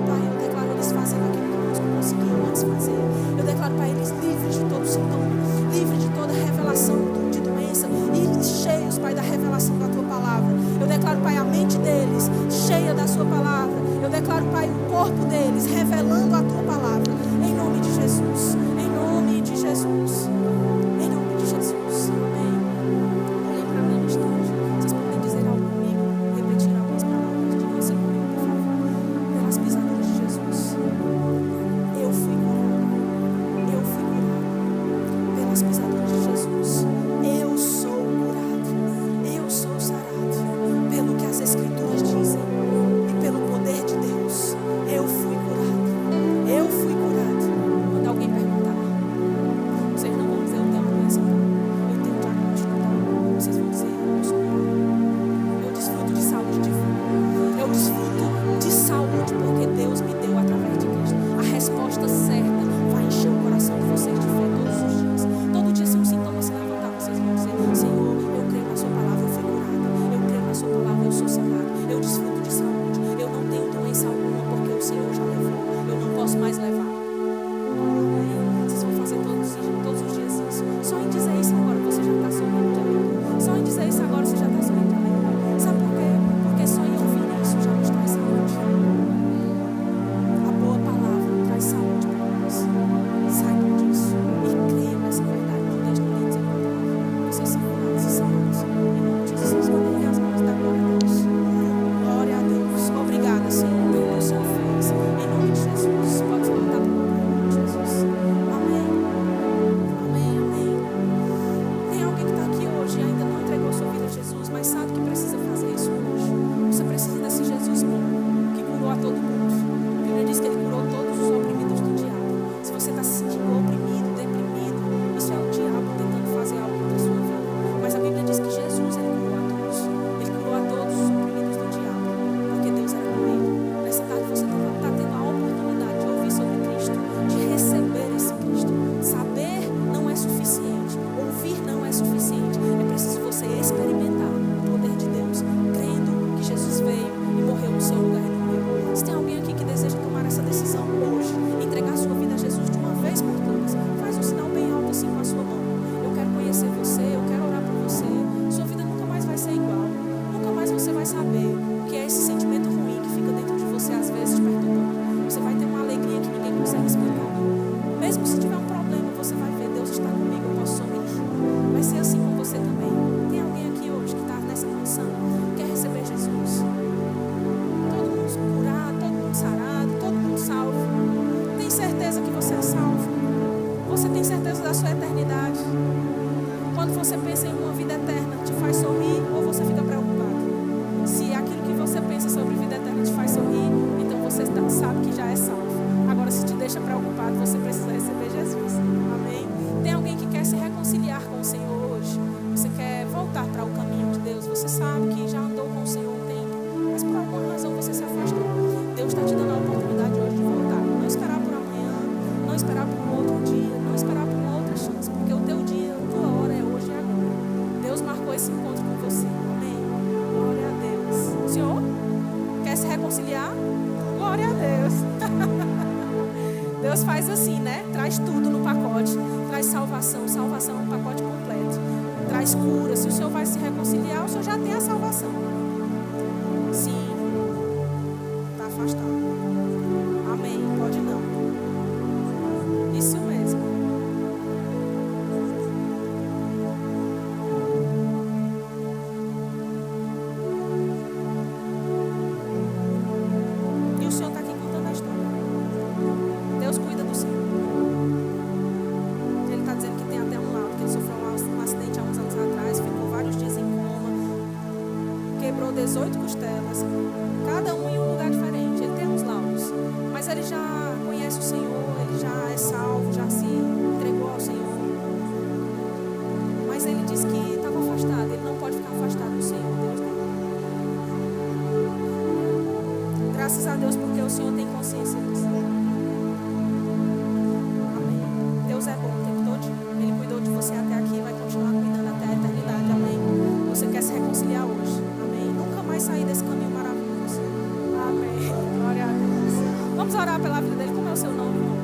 Pai. Eu declaro eles fazendo aquilo que nós não conseguimos antes fazer. Eu declaro para eles livres de todo sintoma, livres de toda revelação de doença, e cheios, Pai, da revelação da tua palavra. Eu declaro, Pai, a mente deles cheia da sua palavra. Eu declaro, Pai, o corpo deles revelando a tua palavra. Em nome de Jesus. Em nome de Jesus. Em nome de Jesus. Amém. Olhem para mim no instante. Vocês podem dizer algo comigo, repetir algumas palavras de você comigo, por favor. Pelas pisaduras de Jesus, eu fui curado. Eu fui curado. Pelas pisaduras de Jesus, eu sou curado. Eu sou sarado. Pelo que as Escrituras dizem e pelo poder de Deus, eu fui curado. Eu fui curado. Quando alguém perguntar, vocês não vão dizer eu tenho uma doença, eu tenho um diagnóstico, vocês vão dizer eu sou curado. Eu desfruto de saúde divina. Eu desfruto de saúde porque Deus me deu através de Cristo. A resposta certa vai encher o coração de vocês de fé todos os dias. Todo dia, se um sintoma se levantar, vocês vão dizer: Senhor, eu creio na sua palavra, eu fui curado. Eu creio na sua palavra, eu sou sarado. Eu desfruto de saúde. Eu não tenho doença alguma porque o Senhor já levou. Eu não posso mais levar. Amém? Vocês vão fazer todos os dias isso. Só em dizer isso agora você já está sorrindo de alegria. Só em dizer isso agora você já está sorrindo de alegria. Sabe por quê? Porque só em ouvir isso já nos traz saúde. A boa palavra traz saúde para nós. Saibam disso e creiam nessa verdade. Não deixe ninguém dizer contrário. Vocês são curados e salvos. Em nome de Jesus, mandem as mãos da glória a Deus. Glória a Deus. Obrigada, Senhor, pelo que o Senhor fez. Em nome de Jesus. Pode se levantar para o nome de Jesus. Amém. Amém, amém. Tem alguém que está aqui hoje e ainda não entregou sua vida a Jesus, mas sabe que precisa fazer isso hoje. Você precisa desse Jesus bom, que curou a todo mundo. A Bíblia diz que ele curou todos os oprimidos do diabo. Se você está se sentindo oprimido, deprimido, isso é o diabo tentando fazer algo contra a sua vida. Mas a Bíblia diz que Jesus, ele curou a todos. Ele curou a todos os oprimidos do diabo, porque Deus era com ele. Nessa tarde você está tendo a oportunidade de ouvir sobre Cristo, de receber esse Cristo. Saber não é suficiente, ouvir não é suficiente. É preciso você experimentar o poder de Deus, crendo que Jesus veio e morreu no seu lugar e no meu. Se tem alguém aqui que deseja tomar essa decisão hoje, entregar sua vida a Jesus de uma vez por todas, faz um sinal bem alto assim com a sua mão. Eu quero conhecer você, eu quero orar por você. Sua vida nunca mais vai ser igual. Nunca mais você vai saber o que é esse sentimento ruim que fica dentro de você às vezes te perturbando. Você vai ter uma alegria que ninguém consegue explicar. Mesmo se tiver um problema, você vai ver, Deus está comigo, eu posso sorrir. Vai ser assim com você também. Tem alguém aqui hoje que está nessa condição, quer receber Jesus? Todo mundo curado, todo mundo sarado, todo mundo salvo. Tem certeza que você é salvo? Você tem certeza da sua eternidade? Quando você pensa em uma vida eterna, te faz sorrir ou você fica preocupado? Se aquilo que você pensa sobre vida eterna te faz sorrir, então você sabe que já é salvo. Agora, se te deixa preocupado, você precisa receber Jesus. Amém? Tem alguém que quer se reconciliar com o Senhor hoje? Você quer voltar para o caminho de Deus? Você sabe que já andou com o Senhor um tempo, mas por alguma razão você se afastou. Deus está te dando a oportunidade hoje de voltar. Não esperar por amanhã, não esperar por um outro dia, não esperar por uma outra chance, porque o teu dia, a tua hora é hoje e agora. Deus marcou esse encontro com você. Amém? Glória a Deus. O Senhor quer se reconciliar? Glória a Deus. Deus faz assim, né? Traz tudo no pacote. Traz salvação. Salvação é um pacote completo. Traz cura. Se o Senhor vai se reconciliar, o Senhor já tem a salvação. Sim. Está afastado. Amém. Pode não. Isso mesmo. fez 8 costelas, cada um em um lugar diferente. Ele tem uns laudos, mas ele já conhece o Senhor, ele já é salvo, já se entregou ao Senhor. Mas ele disse que estava afastado, ele não pode ficar afastado do Senhor. Deus dele. Graças a Deus, porque o Senhor tem consciência disso. Amém. Deus é bom o tempo todo. Ele cuidou de você até aqui e vai continuar cuidando até a eternidade. Amém. Você quer se reconciliar hoje. Amém. Nunca mais sair desse caminho maravilhoso. Amém. Glória a Deus. Vamos orar pela vida dele. Como é o seu nome, irmão?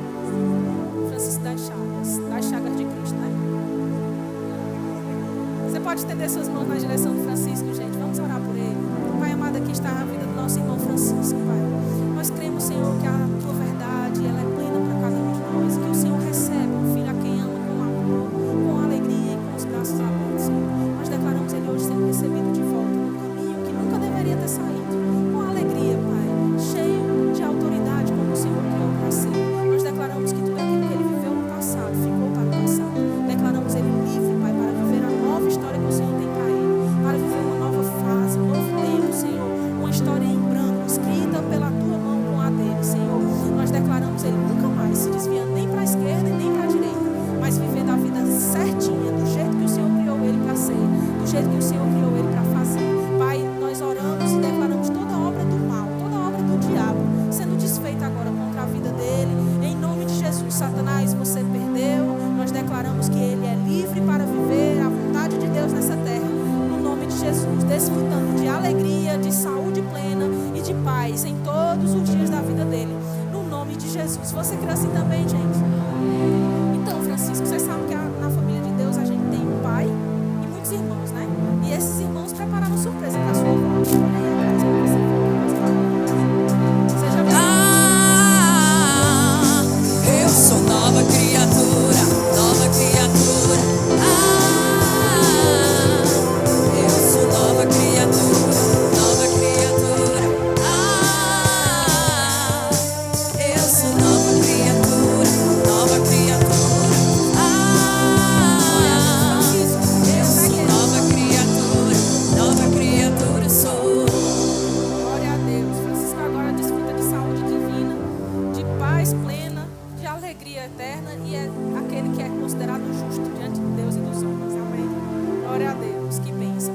Francisco das Chagas. Das Chagas de Cristo, né? Você pode estender suas mãos na direção do Francisco, gente. Vamos orar por ele. Pai amado, aqui está a vida do nosso irmão Francisco, Pai. Nós cremos, Senhor, que a tua verdade ela é plena para cada um de nós. Que o Senhor recebe um filho a quem ama com amor, com alegria e com os braços abertos, Senhor. Nós declaramos ele hoje sendo recebido de volta no caminho que nunca deveria ter saído. Com alegria, Pai. Cheio de autoridade como o Senhor criou para ser. Nós declaramos que tudo aquilo que ele viveu no passado ficou para o passado. Declaramos ele livre, Pai, para viver a nova história que o Senhor tem para ele. Para viver uma nova fase, um novo tempo, Senhor. Uma história em branco, escrita pela tua mão com a dele, Senhor. Nós declaramos ele nunca mais se desviando nem para a esquerda e nem para a direita, mas vivendo a vida certinha, do jeito que o Senhor criou ele para ser, do jeito que o Senhor criou ele para fazer. Pai, nós oramos e declaramos toda obra do mal, toda obra do diabo, sendo desfeita agora contra a vida dele. Em nome de Jesus, Satanás, você perdeu. Nós declaramos que ele é livre para viver a vontade de Deus nessa terra. No nome de Jesus, desfrutando de alegria, de saúde plena e de paz em todos os dias da vida dele. No nome de Jesus. Você crê assim também, gente? Então, Francisco, você sabe que na família de Deus a gente tem um pai e muitos irmãos, né? E esses irmãos prepararam surpresa para a sua volta. Olha aí atrás, seja bem-vindo. Eu sou nova criatura, nova criatura. Eu sou nova criatura, nova criatura. Eu sou nova criatura, nova criatura. Eu sou nova criatura sou. Glória a Deus. Francisco agora desfruta de saúde divina, de paz plena, de alegria eterna e é aquele que é considerado justo diante de Deus e dos homens. Amém. Glória a Deus. Que bênção.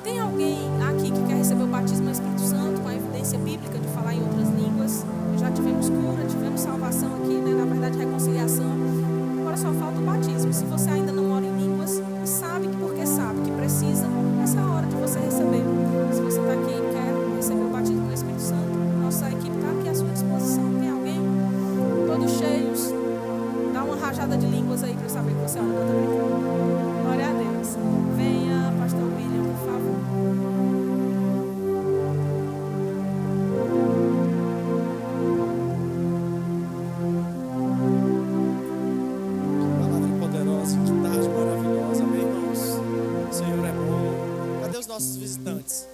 Tem alguém aqui que quer receber o batismo no Espírito Santo com a evidência bíblica de falar em outras línguas? Já tivemos cura, tivemos salvação aqui, né? Na verdade, reconciliação. Agora só falta o batismo. Se você ainda não ora em línguas e sabe que porque sabe que precisa, essa é a hora de você receber. Se você está aqui e quer receber o batismo no Espírito Santo, nossa equipe está aqui à sua disposição. Tem alguém? Todos cheios. Dá uma rajada de línguas aí para eu saber que você ora. Eu tô brincando. Glória a Deus. Venha, pastor William, por favor. Palavra poderosa, que tarde maravilhosa, amém, irmãos? O Senhor é bom. Cadê os nossos visitantes?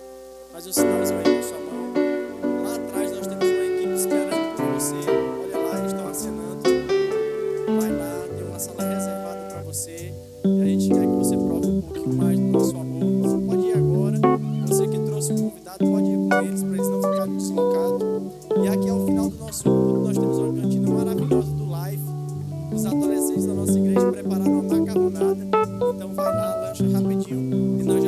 Faz um sinalzinho aí com sua mão. Lá atrás nós temos uma equipe esperando por você. Olha lá, eles estão acenando. Vai lá, tem uma sala reservada para você. E a gente quer que você prove um pouquinho mais do nosso amor. Você pode ir agora. Você que trouxe o convidado, pode ir com eles para eles não ficarem deslocados. E aqui ao final do nosso culto, nós temos uma cantina maravilhosa do Life. Os adolescentes da nossa igreja prepararam uma macarronada. Então vai lá, lancha rapidinho e nós já